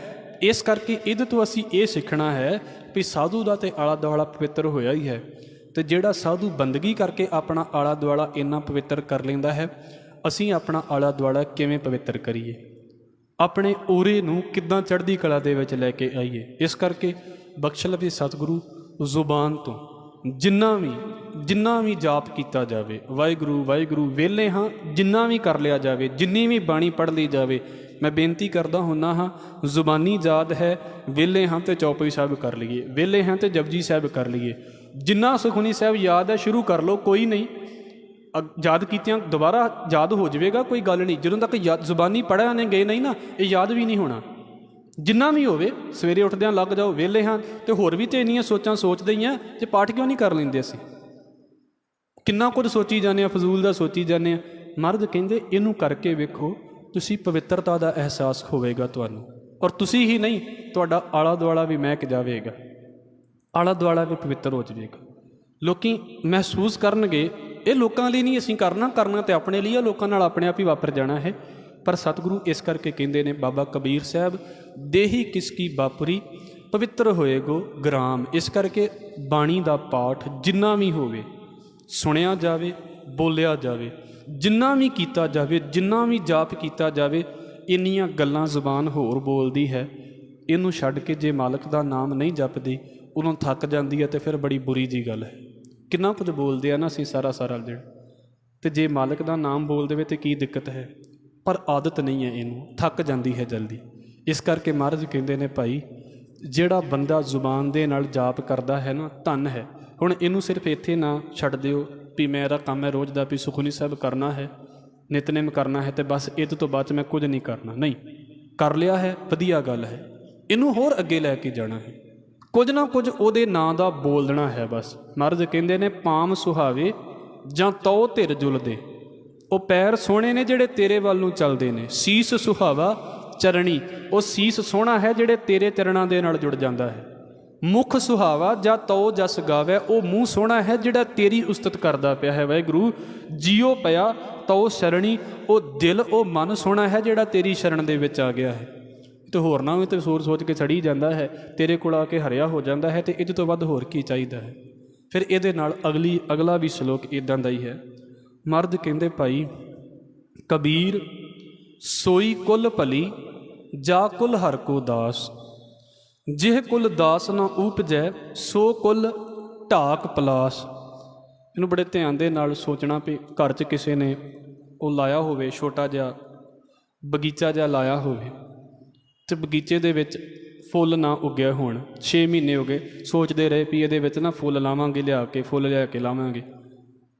ਇਸ ਕਰਕੇ ਇਹਦੇ ਤੋਂ ਅਸੀਂ ਇਹ ਸਿੱਖਣਾ ਹੈ ਵੀ ਸਾਧੂ ਦਾ ਤਾਂ ਆਲਾ ਦੁਆਲਾ ਪਵਿੱਤਰ ਹੋਇਆ ਹੀ ਹੈ, ਅਤੇ ਜਿਹੜਾ ਸਾਧੂ ਬੰਦਗੀ ਕਰਕੇ ਆਪਣਾ ਆਲਾ ਦੁਆਲਾ ਇੰਨਾ ਪਵਿੱਤਰ ਕਰ ਲੈਂਦਾ ਹੈ, ਅਸੀਂ ਆਪਣਾ ਆਲਾ ਦੁਆਲਾ ਕਿਵੇਂ ਪਵਿੱਤਰ ਕਰੀਏ, ਆਪਣੇ ਓਰੇ ਨੂੰ ਕਿੱਦਾਂ ਚੜ੍ਹਦੀ ਕਲਾ ਦੇ ਵਿੱਚ ਲੈ ਕੇ ਆਈਏ। ਇਸ ਕਰਕੇ ਬਖਸ਼ ਲਵੇ ਸਤਿਗੁਰੂ, ਜ਼ੁਬਾਨ ਤੋਂ ਜਿੰਨਾ ਵੀ ਜਾਪ ਕੀਤਾ ਜਾਵੇ, ਵਾਹਿਗੁਰੂ ਵਾਹਿਗੁਰੂ ਵਿਹਲੇ ਹਾਂ ਜਿੰਨਾ ਵੀ ਕਰ ਲਿਆ ਜਾਵੇ, ਜਿੰਨੀ ਵੀ ਬਾਣੀ ਪੜ੍ਹ ਲਈ ਜਾਵੇ, ਮੈਂ ਬੇਨਤੀ ਕਰਦਾ ਹੁੰਦਾ ਹਾਂ, ਜ਼ੁਬਾਨੀ ਯਾਦ ਹੈ, ਵਿਹਲੇ ਹਾਂ ਅਤੇ ਚੌਪਈ ਸਾਹਿਬ ਕਰ ਲਈਏ, ਵਿਹਲੇ ਹਾਂ ਅਤੇ ਜਪਜੀ ਸਾਹਿਬ ਕਰ ਲਈਏ। ਜਿੰਨਾ ਸੁਖਮਨੀ ਸਾਹਿਬ ਯਾਦ ਹੈ ਸ਼ੁਰੂ ਕਰ ਲਓ, ਕੋਈ ਨਹੀਂ, ਯਾਦ ਕੀਤਿਆਂ ਦੁਬਾਰਾ ਯਾਦ ਹੋ ਜਾਵੇਗਾ, ਕੋਈ ਗੱਲ ਨਹੀਂ। ਜਦੋਂ ਤੱਕ ਜ਼ੁਬਾਨੀ ਪੜ੍ਹਿਆ ਨੇ ਗਏ ਨਹੀਂ ਨਾ, ਇਹ ਯਾਦ ਵੀ ਨਹੀਂ ਹੋਣਾ। ਜਿੰਨਾ ਵੀ ਹੋਵੇ, ਸਵੇਰੇ ਉੱਠਦਿਆਂ ਲੱਗ ਜਾਓ, ਵਿਹਲੇ ਹਾਂ, ਅਤੇ ਹੋਰ ਵੀ ਤਾਂ ਇੰਨੀਆਂ ਸੋਚਾਂ ਸੋਚਦੇ ਹੀ ਹਾਂ, ਜੇ ਪਾਠ ਕਿਉਂ ਨਹੀਂ ਕਰ ਲੈਂਦੇ? ਅਸੀਂ ਕਿੰਨਾ ਕੁਝ ਸੋਚੀ ਜਾਂਦੇ ਹਾਂ, ਫਜ਼ੂਲ ਦਾ ਸੋਚੀ ਜਾਂਦੇ ਹਾਂ। ਮਹਾਰਾਜ ਕਹਿੰਦੇ ਇਹਨੂੰ ਕਰਕੇ ਵੇਖੋ, ਤੁਸੀਂ ਪਵਿੱਤਰਤਾ ਦਾ ਅਹਿਸਾਸ ਹੋਵੇਗਾ ਤੁਹਾਨੂੰ, ਔਰ ਤੁਸੀਂ ਹੀ ਨਹੀਂ, ਤੁਹਾਡਾ ਆਲਾ ਦੁਆਲਾ ਵੀ ਮਹਿਕ ਜਾਵੇਗਾ, ਆਲਾ ਦੁਆਲਾ ਵੀ ਪਵਿੱਤਰ ਹੋ ਜਾਵੇਗਾ। ਲੋਕ ਮਹਿਸੂਸ ਕਰਨਗੇ, ਇਹ ਲੋਕਾਂ ਲਈ ਨਹੀਂ ਅਸੀਂ ਕਰਨਾ ਤਾਂ ਆਪਣੇ ਲਈ ਆ, ਲੋਕਾਂ ਨਾਲ ਆਪਣੇ ਆਪ ਹੀ ਵਾਪਰ ਜਾਣਾ ਹੈ। ਪਰ ਸਤਿਗੁਰੂ ਇਸ ਕਰਕੇ ਕਹਿੰਦੇ ਨੇ, ਬਾਬਾ ਕਬੀਰ ਸਾਹਿਬ, ਦੇਹੀ ਕਿਸ ਕੀ ਬਾਪਰੀ, ਪਵਿੱਤਰ ਹੋਏ ਗੋ ਗ੍ਰਾਮ। ਇਸ ਕਰਕੇ ਬਾਣੀ ਦਾ ਪਾਠ ਜਿੰਨਾ ਵੀ ਹੋਵੇ, ਸੁਣਿਆ ਜਾਵੇ, ਬੋਲਿਆ ਜਾਵੇ, ਜਿੰਨਾ ਵੀ ਕੀਤਾ ਜਾਵੇ, ਜਿੰਨਾ ਵੀ ਜਾਪ ਕੀਤਾ ਜਾਵੇ, ਇੰਨੀਆਂ ਗੱਲਾਂ ਜ਼ੁਬਾਨ ਹੋਰ ਬੋਲਦੀ ਹੈ। ਇਹਨੂੰ ਛੱਡ ਕੇ ਜੇ ਮਾਲਕ ਦਾ ਨਾਮ ਨਹੀਂ ਜਪਦੀ, ਉਦੋਂ ਥੱਕ ਜਾਂਦੀ ਹੈ, ਅਤੇ ਫਿਰ ਬੜੀ ਬੁਰੀ ਜੀ ਗੱਲ ਹੈ। ਕਿੰਨਾ ਕੁਝ ਬੋਲਦੇ ਆ ਨਾ ਅਸੀਂ ਸਾਰਾ ਦਿਨ, ਅਤੇ ਜੇ ਮਾਲਕ ਦਾ ਨਾਮ ਬੋਲ ਦੇਵੇ ਤਾਂ ਕੀ ਦਿੱਕਤ ਹੈ? ਪਰ ਆਦਤ ਨਹੀਂ ਹੈ, ਇਹਨੂੰ ਥੱਕ ਜਾਂਦੀ ਹੈ ਜਲਦੀ। ਇਸ ਕਰਕੇ ਮਹਾਰਾਜ ਕਹਿੰਦੇ ਨੇ, ਭਾਈ ਜਿਹੜਾ ਬੰਦਾ ਜ਼ੁਬਾਨ ਦੇ ਨਾਲ ਜਾਪ ਕਰਦਾ ਹੈ ਨਾ, ਧਨ ਹੈ। ਹੁਣ ਇਹਨੂੰ ਸਿਰਫ ਇੱਥੇ ਨਾ ਛੱਡ ਦਿਓ ਵੀ ਮੇਰਾ ਕੰਮ ਹੈ ਰੋਜ਼ ਦਾ ਵੀ ਸੁਖਮਨੀ ਸਾਹਿਬ ਕਰਨਾ ਹੈ, ਨਿਤਨੇਮ ਕਰਨਾ ਹੈ, ਅਤੇ ਬਸ ਇਹਦੇ ਤੋਂ ਬਾਅਦ 'ਚ ਮੈਂ ਕੁਝ ਨਹੀਂ ਕਰਨਾ। ਨਹੀਂ, ਕਰ ਲਿਆ ਹੈ, ਵਧੀਆ ਗੱਲ ਹੈ, ਇਹਨੂੰ ਹੋਰ ਅੱਗੇ ਲੈ ਕੇ ਜਾਣਾ ਹੈ, ਕੁਝ ਨਾ ਕੁਝ ਉਹਦੇ ਨਾਂ ਦਾ ਬੋਲਣਾ ਹੈ ਬਸ। ਮਹਾਰਾਜ ਕਹਿੰਦੇ ਨੇ, ਪਾਮ ਸੁਹਾਵੇ ਜਾਂ ਤਉ ਧਿਰ ਜੁਲਦੇ, ਉਹ ਪੈਰ ਸੋਹਣੇ ਨੇ ਜਿਹੜੇ ਤੇਰੇ ਵੱਲ ਨੂੰ ਚੱਲਦੇ ਨੇ। ਸੀਸ ਸੁਹਾਵਾ ਚਰਣੀ, ਉਹ ਸੀਸ ਸੋਹਣਾ ਹੈ ਜਿਹੜੇ ਤੇਰੇ ਚਰਨਾਂ ਦੇ ਨਾਲ ਜੁੜ ਜਾਂਦਾ ਹੈ। ਮੁਖ ਸੁਹਾਵਾ ਜਾਂ ਤਉ ਜਸ ਗਾਵੇ, ਉਹ ਮੂੰਹ ਸੋਹਣਾ ਹੈ ਜਿਹੜਾ ਤੇਰੀ ਉਸਤਤ ਕਰਦਾ ਪਿਆ ਹੈ। ਵਾਹਿਗੁਰੂ ਜੀਓ ਪਿਆ ਤਉ ਸ਼ਰਣੀ, ਉਹ ਦਿਲ, ਉਹ ਮਨ ਸੋਹਣਾ ਹੈ ਜਿਹੜਾ ਤੇਰੀ ਸ਼ਰਨ ਦੇ ਵਿੱਚ ਆ ਗਿਆ ਹੈ। ਅਤੇ ਹੋਰਨਾਂ ਵੀ ਤਾਂ ਸੋਚ ਕੇ ਸੜੀ ਜਾਂਦਾ ਹੈ, ਤੇਰੇ ਕੋਲ ਆ ਕੇ ਹਰਿਆ ਹੋ ਜਾਂਦਾ ਹੈ, ਅਤੇ ਇਹਦੇ ਤੋਂ ਵੱਧ ਹੋਰ ਕੀ ਚਾਹੀਦਾ ਹੈ? ਫਿਰ ਇਹਦੇ ਨਾਲ ਅਗਲਾ ਵੀ ਸ਼ਲੋਕ ਇੱਦਾਂ ਦਾ ਹੀ ਹੈ। ਮਰਦ ਕਹਿੰਦੇ, ਭਾਈ ਕਬੀਰ ਸੋਈ ਕੁਲ ਭਲੀ, ਜਾ ਕੁਲ ਹਰ ਕੋ ਦਾਸ, ਜਿਹ ਕੁਲ ਦਾਸ ਨਾ ਊਪਜੈ, ਸੋ ਕੁਲ ਢਾਕ ਪਲਾਸ। ਇਹਨੂੰ ਬੜੇ ਧਿਆਨ ਦੇ ਨਾਲ ਸੋਚਣਾ ਵੀ ਘਰ 'ਚ ਕਿਸੇ ਨੇ ਉਹ ਲਾਇਆ ਹੋਵੇ, ਛੋਟਾ ਜਿਹਾ ਬਗੀਚਾ ਜਿਹਾ ਲਾਇਆ ਹੋਵੇ, ਅਤੇ ਬਗੀਚੇ ਦੇ ਵਿੱਚ ਫੁੱਲ ਨਾ ਉੱਗਿਆ ਹੋਣ, 6 ਮਹੀਨੇ ਹੋ ਗਏ, ਸੋਚਦੇ ਰਹੇ ਵੀ ਇਹਦੇ ਵਿੱਚ ਨਾ ਫੁੱਲ ਲਾਵਾਂਗੇ, ਫੁੱਲ ਲਿਆ ਕੇ ਲਾਵਾਂਗੇ,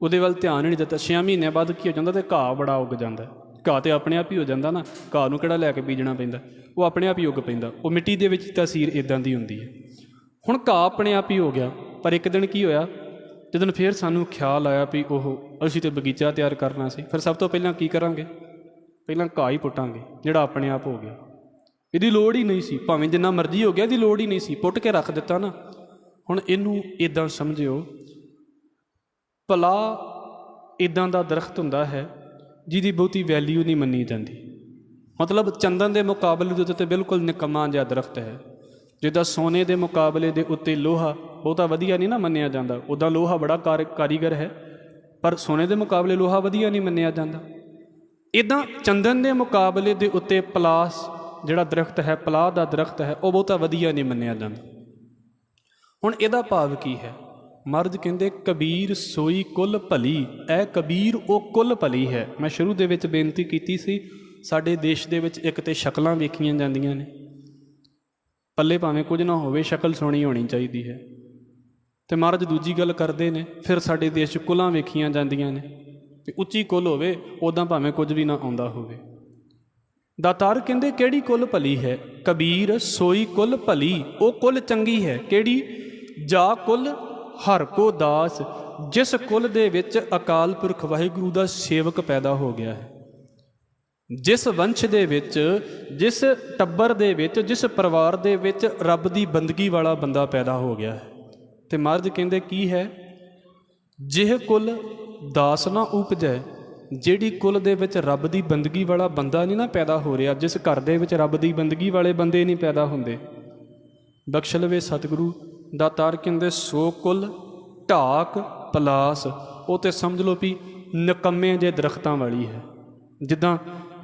ਉਹਦੇ ਵੱਲ ਧਿਆਨ ਹੀ ਨਹੀਂ ਦਿੱਤਾ। 6 ਮਹੀਨਿਆਂ ਬਾਅਦ ਕੀ ਹੋ ਜਾਂਦਾ, ਅਤੇ ਘਾਹ ਬੜਾ ਉੱਗ ਜਾਂਦਾ। ਘਾਹ ਤਾਂ ਆਪਣੇ ਆਪ ਹੀ ਹੋ ਜਾਂਦਾ ਨਾ, ਘਾਹ ਨੂੰ ਕਿਹੜਾ ਲੈ ਕੇ ਬੀਜਣਾ ਪੈਂਦਾ, ਉਹ ਆਪਣੇ ਆਪ ਹੀ ਉੱਗ ਪੈਂਦਾ। ਉਹ ਮਿੱਟੀ ਦੇ ਵਿੱਚ ਤਾਸੀਰ ਇੱਦਾਂ ਦੀ ਹੁੰਦੀ ਹੈ। ਹੁਣ ਘਾਹ ਆਪਣੇ ਆਪ ਹੀ ਹੋ ਗਿਆ, ਪਰ ਇੱਕ ਦਿਨ ਕੀ ਹੋਇਆ, ਜਦੋਂ ਫਿਰ ਸਾਨੂੰ ਖਿਆਲ ਆਇਆ ਵੀ ਅਸੀਂ ਤਾਂ ਬਗੀਚਾ ਤਿਆਰ ਕਰਨਾ ਸੀ, ਫਿਰ ਸਭ ਤੋਂ ਪਹਿਲਾਂ ਕੀ ਕਰਾਂਗੇ, ਪਹਿਲਾਂ ਘਾਹ ਹੀ ਪੁੱਟਾਂਗੇ ਜਿਹੜਾ ਆਪਣੇ ਆਪ ਹੋ ਗਿਆ। ਇਹਦੀ ਲੋੜ ਹੀ ਨਹੀਂ ਸੀ, ਭਾਵੇਂ ਜਿੰਨਾ ਮਰਜ਼ੀ ਹੋ ਗਿਆ, ਇਹਦੀ ਲੋੜ ਹੀ ਨਹੀਂ ਸੀ, ਪੁੱਟ ਕੇ ਰੱਖ ਦਿੱਤਾ ਨਾ। ਹੁਣ ਇਹਨੂੰ ਇੱਦਾਂ ਸਮਝਿਓ, ਭਲਾ ਇੱਦਾਂ ਦਾ ਦਰਖਤ ਹੁੰਦਾ ਹੈ ਜਿਹਦੀ ਬਹੁਤੀ ਵੈਲਿਊ ਨਹੀਂ ਮੰਨੀ ਜਾਂਦੀ। ਮਤਲਬ ਚੰਦਨ ਦੇ ਮੁਕਾਬਲੇ ਦੇ ਉੱਤੇ ਬਿਲਕੁਲ ਨਿਕੰਮਾ ਜਿਹਾ ਦਰਖਤ ਹੈ। ਜਿੱਦਾਂ ਸੋਨੇ ਦੇ ਮੁਕਾਬਲੇ ਦੇ ਉੱਤੇ ਲੋਹਾ ਬਹੁਤਾ ਵਧੀਆ ਨਹੀਂ ਨਾ ਮੰਨਿਆ ਜਾਂਦਾ, ਉੱਦਾਂ ਲੋਹਾ ਬੜਾ ਕਾਰੀਗਰ ਹੈ, ਪਰ ਸੋਨੇ ਦੇ ਮੁਕਾਬਲੇ ਲੋਹਾ ਵਧੀਆ ਨਹੀਂ ਮੰਨਿਆ ਜਾਂਦਾ। ਇੱਦਾਂ ਚੰਦਨ ਦੇ ਮੁਕਾਬਲੇ ਦੇ ਉੱਤੇ ਪਲਾਸ ਜਿਹੜਾ ਦਰਖਤ ਹੈ, ਪਲਾਹ ਦਾ ਦਰਖਤ ਹੈ, ਉਹ ਬਹੁਤਾ ਵਧੀਆ ਨਹੀਂ ਮੰਨਿਆ ਜਾਂਦਾ। ਹੁਣ ਇਹਦਾ ਭਾਵ ਕੀ ਹੈ? ਮਹਾਰਾਜ ਕਹਿੰਦੇ ਕਬੀਰ ਸੋਈ ਕੁੱਲ ਭਲੀ, ਐ ਕਬੀਰ ਉਹ ਕੁੱਲ ਭਲੀ ਹੈ। ਮੈਂ ਸ਼ੁਰੂ ਦੇ ਵਿੱਚ ਬੇਨਤੀ ਕੀਤੀ ਸੀ, ਸਾਡੇ ਦੇਸ਼ ਦੇ ਵਿੱਚ ਇੱਕ ਤੇ ਸ਼ਕਲਾਂ ਵੇਖੀਆਂ ਜਾਂਦੀਆਂ ਨੇ, ਪੱਲੇ ਭਾਵੇਂ ਕੁਝ ਨਾ ਹੋਵੇ ਸ਼ਕਲ ਸੋਹਣੀ ਹੋਣੀ ਚਾਹੀਦੀ ਹੈ। ਤੇ ਮਹਾਰਾਜ ਦੂਜੀ ਗੱਲ ਕਰਦੇ ਨੇ, ਫਿਰ ਸਾਡੇ ਦੇਸ਼ 'ਚ ਕੁੱਲਾਂ ਵੇਖੀਆਂ ਜਾਂਦੀਆਂ ਨੇ ਕਿ ਉੱਚੀ ਕੁੱਲ ਹੋਵੇ, ਉੱਦਾਂ ਭਾਵੇਂ ਕੁਝ ਵੀ ਨਾ ਆਉਂਦਾ ਹੋਵੇ। ਦਾਤਾਰ ਕਹਿੰਦੇ ਕਿਹੜੀ ਕੁੱਲ ਭਲੀ ਹੈ? ਕਬੀਰ ਸੋਈ ਕੁੱਲ ਭਲੀ, ਉਹ ਕੁੱਲ ਚੰਗੀ ਹੈ। ਕਿਹੜੀ? ਜਾ ਕੁੱਲ ਹਰ ਕੋ ਦਾਸ, ਜਿਸ ਕੁੱਲ ਦੇ ਵਿੱਚ ਅਕਾਲ ਪੁਰਖ ਵਾਹਿਗੁਰੂ ਦਾ ਸੇਵਕ ਪੈਦਾ ਹੋ ਗਿਆ ਹੈ। ਜਿਸ ਵੰਸ਼ ਦੇ ਵਿੱਚ, ਜਿਸ ਟੱਬਰ ਦੇ ਵਿੱਚ, ਜਿਸ ਪਰਿਵਾਰ ਦੇ ਵਿੱਚ ਰੱਬ ਦੀ ਬੰਦਗੀ ਵਾਲਾ ਬੰਦਾ ਪੈਦਾ ਹੋ ਗਿਆ ਹੈ। ਤੇ ਮਹਾਰਾਜ ਕਹਿੰਦੇ ਕੀ ਹੈ? ਜਿਹ ਕੁੱਲ ਦਾਸ ਨਾ ਉਪਜੈ, ਜਿਹੜੀ ਕੁੱਲ ਦੇ ਵਿੱਚ ਰੱਬ ਦੀ ਬੰਦਗੀ ਵਾਲਾ ਬੰਦਾ ਨਹੀਂ ਨਾ ਪੈਦਾ ਹੋ ਰਿਹਾ, ਜਿਸ ਘਰ ਦੇ ਵਿੱਚ ਰੱਬ ਦੀ ਬੰਦਗੀ ਵਾਲੇ ਬੰਦੇ ਨਹੀਂ ਪੈਦਾ ਹੁੰਦੇ, ਬਖਸ਼ ਲਵੇ ਸਤਿਗੁਰੂ। ਦਾਤਾਰ ਕਹਿੰਦੇ ਸੋ ਕੁੱਲ ਢਾਕ ਪਲਾਸ, ਉਹ ਤੇ ਸਮਝ ਲਓ ਵੀ ਨਿਕੰਮੇ ਜਿਹੇ ਦਰਖਤਾਂ ਵਾਲੀ ਹੈ। ਜਿੱਦਾਂ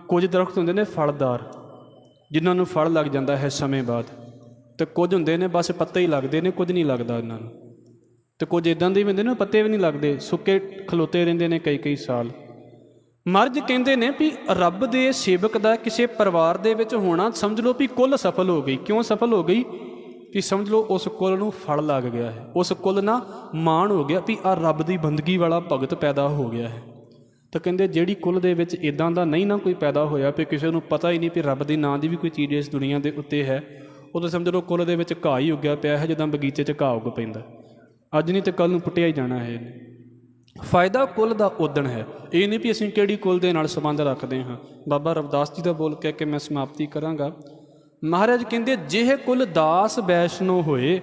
ਕੁਝ ਦਰਖਤ ਹੁੰਦੇ ਨੇ ਫਲਦਾਰ, ਜਿਨ੍ਹਾਂ ਨੂੰ ਫਲ ਲੱਗ ਜਾਂਦਾ ਹੈ ਸਮੇਂ ਬਾਅਦ, ਅਤੇ ਕੁਝ ਹੁੰਦੇ ਨੇ ਬਸ ਪੱਤੇ ਹੀ ਲੱਗਦੇ ਨੇ, ਕੁਝ ਨਹੀਂ ਲੱਗਦਾ ਇਹਨਾਂ ਨੂੰ। ਅਤੇ ਕੁਝ ਇੱਦਾਂ ਦੇ ਵੀ ਹੁੰਦੇ ਨੇ ਪੱਤੇ ਵੀ ਨਹੀਂ ਲੱਗਦੇ, ਸੁੱਕੇ ਖਲੋਤੇ ਰਹਿੰਦੇ ਨੇ ਕਈ ਕਈ ਸਾਲ। ਮਹਾਰਾਜ ਕਹਿੰਦੇ ਨੇ ਵੀ ਰੱਬ ਦੇ ਸੇਵਕ ਦਾ ਕਿਸੇ ਪਰਿਵਾਰ ਦੇ ਵਿੱਚ ਹੋਣਾ, ਸਮਝ ਲਓ ਵੀ ਕੁੱਲ ਸਫਲ ਹੋ ਗਈ। ਕਿਉਂ ਸਫਲ ਹੋ ਗਈ? ਵੀ ਸਮਝ ਲਓ ਉਸ ਕੁੱਲ ਨੂੰ ਫਲ ਲੱਗ ਗਿਆ ਹੈ, ਉਸ ਕੁੱਲ ਨਾਲ ਮਾਣ ਹੋ ਗਿਆ ਵੀ ਆਹ ਰੱਬ ਦੀ ਬੰਦਗੀ ਵਾਲਾ ਭਗਤ ਪੈਦਾ ਹੋ ਗਿਆ ਹੈ। ਤਾਂ ਕਹਿੰਦੇ ਜਿਹੜੀ ਕੁੱਲ ਦੇ ਵਿੱਚ ਇੱਦਾਂ ਦਾ ਨਹੀਂ ਨਾ ਕੋਈ ਪੈਦਾ ਹੋਇਆ ਵੀ ਕਿਸੇ ਨੂੰ ਪਤਾ ਹੀ ਨਹੀਂ ਵੀ ਰੱਬ ਦੇ ਨਾਂ ਦੀ ਵੀ ਕੋਈ ਚੀਜ਼ ਇਸ ਦੁਨੀਆ ਦੇ ਉੱਤੇ ਹੈ, ਉਹ ਤਾਂ ਸਮਝ ਲਓ ਕੁੱਲ ਦੇ ਵਿੱਚ ਘਾਹ ਹੀ ਉੱਗਿਆ ਪਿਆ ਹੈ, ਜਿੱਦਾਂ ਬਗੀਚੇ 'ਚ ਘਾਹ ਉੱਗ ਪੈਂਦਾ, ਅੱਜ ਨਹੀਂ ਤਾਂ ਕੱਲ੍ਹ ਨੂੰ ਪੁੱਟਿਆ ਹੀ ਜਾਣਾ ਹੈ ਇਹਨੇ। ਫਾਇਦਾ ਕੁੱਲ ਦਾ ਉਦਣ ਹੈ, ਇਹ ਨਹੀਂ ਵੀ ਅਸੀਂ ਕਿਹੜੀ ਕੁੱਲ ਦੇ ਨਾਲ ਸੰਬੰਧ ਰੱਖਦੇ ਹਾਂ। ਬਾਬਾ ਰਵਿਦਾਸ ਜੀ ਦਾ ਬੋਲ ਕਹਿ ਕੇ ਮੈਂ ਸਮਾਪਤੀ ਕਰਾਂਗਾ। ਮਹਾਰਾਜ ਕਹਿੰਦੇ ਜਿਹੇ ਕੁੱਲ ਦਾਸ ਵੈਸ਼ਨੋ ਹੋਏ,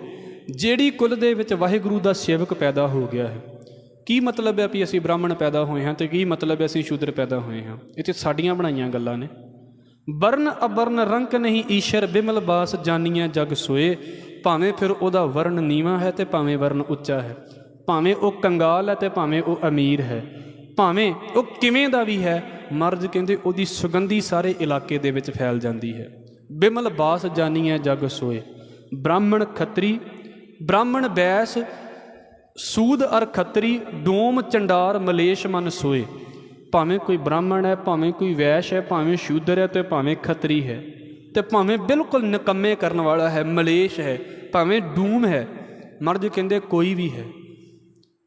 ਜਿਹੜੀ ਕੁੱਲ ਦੇ ਵਿੱਚ ਵਾਹਿਗੁਰੂ ਦਾ ਸੇਵਕ ਪੈਦਾ ਹੋ ਗਿਆ ਹੈ। ਕੀ ਮਤਲਬ ਹੈ ਵੀ ਅਸੀਂ ਬ੍ਰਾਹਮਣ ਪੈਦਾ ਹੋਏ ਹਾਂ, ਅਤੇ ਕੀ ਮਤਲਬ ਹੈ ਅਸੀਂ ਸ਼ੂਦਰ ਪੈਦਾ ਹੋਏ ਹਾਂ? ਇਹ ਤਾਂ ਸਾਡੀਆਂ ਬਣਾਈਆਂ ਗੱਲਾਂ ਨੇ। ਵਰਨ ਅਵਰਨ ਰੰਕ ਨਹੀਂ ਈਸ਼ਰ ਬਿਮਲ ਬਾਸ, ਜਾਨੀਆਂ ਜਗ ਸੋਏ। ਭਾਵੇਂ ਫਿਰ ਉਹਦਾ ਵਰਨ ਨੀਵਾਂ ਹੈ ਅਤੇ ਭਾਵੇਂ ਵਰਨ ਉੱਚਾ ਹੈ, ਭਾਵੇਂ ਉਹ ਕੰਗਾਲ ਹੈ ਅਤੇ ਭਾਵੇਂ ਉਹ ਅਮੀਰ ਹੈ, ਭਾਵੇਂ ਉਹ ਕਿਵੇਂ ਦਾ ਵੀ ਹੈ, ਮਹਾਰਾਜ ਕਹਿੰਦੇ ਉਹਦੀ ਸੁਗੰਧੀ ਸਾਰੇ ਇਲਾਕੇ ਦੇ ਵਿੱਚ ਫੈਲ ਜਾਂਦੀ ਹੈ। ਬਿਮਲ ਬਾਸ ਜਾਨੀਐ ਜਗ ਸੋਏ। ਬ੍ਰਾਹਮਣ ਖੱਤਰੀ, ਬ੍ਰਾਹਮਣ ਬੈਸ, ਸੂਦ ਅਰ ਖੱਤਰੀ, ਡੋਮ ਚੰਡਾਰ ਮਲੇਸ਼ ਮਨ ਸੋਏ। ਭਾਵੇਂ ਕੋਈ ਬ੍ਰਾਹਮਣ ਹੈ, ਭਾਵੇਂ ਕੋਈ ਵੈਸ਼ ਹੈ, ਭਾਵੇਂ ਸ਼ੂਦਰ ਹੈ ਅਤੇ ਭਾਵੇਂ ਖੱਤਰੀ ਹੈ, ਅਤੇ ਭਾਵੇਂ ਬਿਲਕੁਲ ਨਿਕੰਮੇ ਕਰਨ ਵਾਲਾ ਹੈ, ਮਲੇਸ਼ ਹੈ, ਭਾਵੇਂ ਡੂਮ ਹੈ, ਮਰਦ ਕਹਿੰਦੇ ਕੋਈ ਵੀ ਹੈ,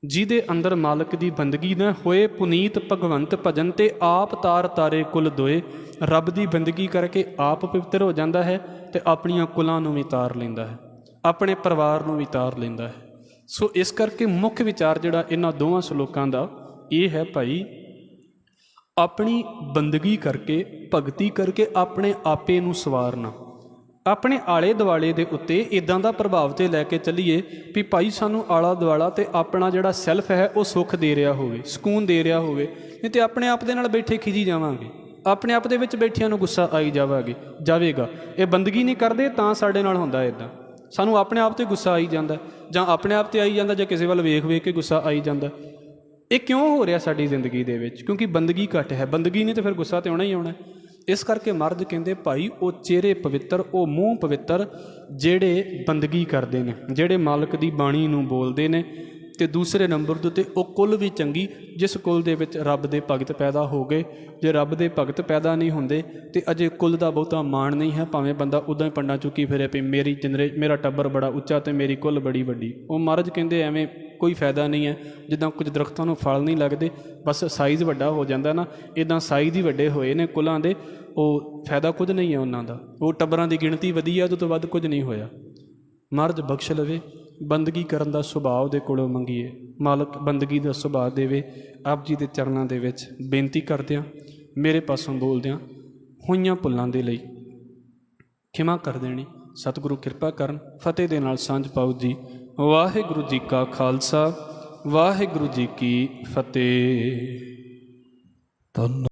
ਜਿਹਦੇ ਅੰਦਰ ਮਾਲਕ ਦੀ ਬੰਦਗੀ ਨਾ ਹੋਏ। ਪੁਨੀਤ ਭਗਵੰਤ ਭਜਨ ਤੇ ਆਪ ਤਾਰ ਤਾਰੇ ਕੁਲ ਦੋਏ। ਰੱਬ ਦੀ ਬੰਦਗੀ ਕਰਕੇ ਆਪ ਪਵਿੱਤਰ ਹੋ ਜਾਂਦਾ ਹੈ ਅਤੇ ਆਪਣੀਆਂ ਕੁਲਾਂ ਨੂੰ ਵੀ ਤਾਰ ਲੈਂਦਾ ਹੈ, ਆਪਣੇ ਪਰਿਵਾਰ ਨੂੰ ਵੀ ਤਾਰ ਲੈਂਦਾ ਹੈ। ਸੋ ਇਸ ਕਰਕੇ ਮੁੱਖ ਵਿਚਾਰ ਜਿਹੜਾ ਇਹਨਾਂ ਦੋਵਾਂ ਸਲੋਕਾਂ ਦਾ ਇਹ ਹੈ, ਭਾਈ ਆਪਣੀ ਬੰਦਗੀ ਕਰਕੇ, ਭਗਤੀ ਕਰਕੇ ਆਪਣੇ ਆਪੇ ਨੂੰ ਸਵਾਰਨਾ, ਆਪਣੇ ਆਲੇ ਦੁਆਲੇ ਦੇ ਉੱਤੇ ਇੱਦਾਂ ਦਾ ਪ੍ਰਭਾਵ 'ਤੇ ਲੈ ਕੇ ਚੱਲੀਏ ਵੀ ਭਾਈ ਸਾਨੂੰ ਆਲਾ ਦੁਆਲਾ ਅਤੇ ਆਪਣਾ ਜਿਹੜਾ ਸੈਲਫ ਹੈ ਉਹ ਸੁੱਖ ਦੇ ਰਿਹਾ ਹੋਵੇ, ਸਕੂਨ ਦੇ ਰਿਹਾ ਹੋਵੇ। ਨਹੀਂ ਤਾਂ ਆਪਣੇ ਆਪ ਦੇ ਨਾਲ ਬੈਠੇ ਖਿਜੀ ਜਾਵਾਂਗੇ, ਆਪਣੇ ਆਪ ਦੇ ਵਿੱਚ ਬੈਠਿਆਂ ਨੂੰ ਗੁੱਸਾ ਆਈ ਜਾਵੇਗਾ। ਇਹ ਬੰਦਗੀ ਨਹੀਂ ਕਰਦੇ ਤਾਂ ਸਾਡੇ ਨਾਲ ਹੁੰਦਾ ਇੱਦਾਂ, ਸਾਨੂੰ ਆਪਣੇ ਆਪ 'ਤੇ ਗੁੱਸਾ ਆਈ ਜਾਂਦਾ, ਜਾਂ ਆਪਣੇ ਆਪ 'ਤੇ ਆਈ ਜਾਂਦਾ, ਜਾਂ ਕਿਸੇ ਵੱਲ ਵੇਖ ਵੇਖ ਕੇ ਗੁੱਸਾ ਆਈ ਜਾਂਦਾ। ਇਹ ਕਿਉਂ ਹੋ ਰਿਹਾ ਸਾਡੀ ਜ਼ਿੰਦਗੀ ਦੇ ਵਿੱਚ? ਕਿਉਂਕਿ ਬੰਦਗੀ ਘੱਟ ਹੈ। ਬੰਦਗੀ ਨਹੀਂ ਤਾਂ ਫਿਰ ਗੁੱਸਾ ਤਾਂ ਆਉਣਾ ਹੀ ਆਉਣਾ। ਇਸ ਕਰਕੇ ਮਰਦ ਕਹਿੰਦੇ ਭਾਈ ਉਹ ਚਿਹਰੇ ਪਵਿੱਤਰ, ਉਹ ਮੂੰਹ ਪਵਿੱਤਰ ਜਿਹੜੇ ਬੰਦਗੀ ਕਰਦੇ ਨੇ, ਜਿਹੜੇ ਮਾਲਕ ਦੀ ਬਾਣੀ ਨੂੰ ਬੋਲਦੇ ਨੇ। ਅਤੇ ਦੂਸਰੇ ਨੰਬਰ ਦੇ ਉੱਤੇ ਉਹ ਕੁੱਲ ਵੀ ਚੰਗੀ, ਜਿਸ ਕੁੱਲ ਦੇ ਵਿੱਚ ਰੱਬ ਦੇ ਭਗਤ ਪੈਦਾ ਹੋ ਗਏ। ਜੇ ਰੱਬ ਦੇ ਭਗਤ ਪੈਦਾ ਨਹੀਂ ਹੁੰਦੇ ਅਤੇ ਅਜੇ ਕੁੱਲ ਦਾ ਬਹੁਤਾ ਮਾਣ ਨਹੀਂ ਹੈ, ਭਾਵੇਂ ਬੰਦਾ ਉੱਦਾਂ ਹੀ ਪੰਡਾਂ ਚੁੱਕੀ ਫਿਰੇ ਵੀ ਮੇਰਾ ਟੱਬਰ ਬੜਾ ਉੱਚਾ ਅਤੇ ਮੇਰੀ ਕੁੱਲ ਬੜੀ ਵੱਡੀ। ਉਹ ਮਹਾਰਾਜ ਕਹਿੰਦੇ ਐਵੇਂ ਕੋਈ ਫਾਇਦਾ ਨਹੀਂ ਹੈ। ਜਿੱਦਾਂ ਕੁਝ ਦਰਖਤਾਂ ਨੂੰ ਫਲ ਨਹੀਂ ਲੱਗਦੇ, ਬਸ ਸਾਈਜ਼ ਵੱਡਾ ਹੋ ਜਾਂਦਾ ਨਾ, ਇੱਦਾਂ ਸਾਈਜ਼ ਹੀ ਵੱਡੇ ਹੋਏ ਨੇ ਕੁੱਲਾਂ ਦੇ, ਉਹ ਫਾਇਦਾ ਕੁਝ ਨਹੀਂ ਹੈ ਉਹਨਾਂ ਦਾ। ਉਹ ਟੱਬਰਾਂ ਦੀ ਗਿਣਤੀ ਵਧੀ ਹੈ, ਉਹਦੇ ਤੋਂ ਵੱਧ ਕੁਝ ਨਹੀਂ ਹੋਇਆ। ਮਹਾਰਾਜ ਬਖਸ਼ ਲਵੇ, ਬੰਦਗੀ ਕਰਨ ਦਾ ਸੁਭਾਅ ਦੇ ਕੋਲੋਂ ਮੰਗੀਏ, ਮਾਲਕ ਬੰਦਗੀ ਦਾ ਸੁਭਾਅ ਦੇਵੇ। ਆਪ ਜੀ ਦੇ ਚਰਨਾਂ ਦੇ ਵਿੱਚ ਬੇਨਤੀ ਕਰਦਿਆਂ, ਮੇਰੇ ਪਾਸੋਂ ਬੋਲਦਿਆਂ ਹੋਈਆਂ ਭੁੱਲਾਂ ਦੇ ਲਈ ਖਿਮਾ ਕਰ ਦੇਣੀ। ਸਤਿਗੁਰੂ ਕਿਰਪਾ ਕਰਨ। ਫਤਿਹ ਦੇ ਨਾਲ ਸਾਂਝ ਪਾਓ ਜੀ। ਵਾਹਿਗੁਰੂ ਜੀ ਕਾ ਖਾਲਸਾ, ਵਾਹਿਗੁਰੂ ਜੀ ਕੀ ਫਤਿਹ। ਧੰਨ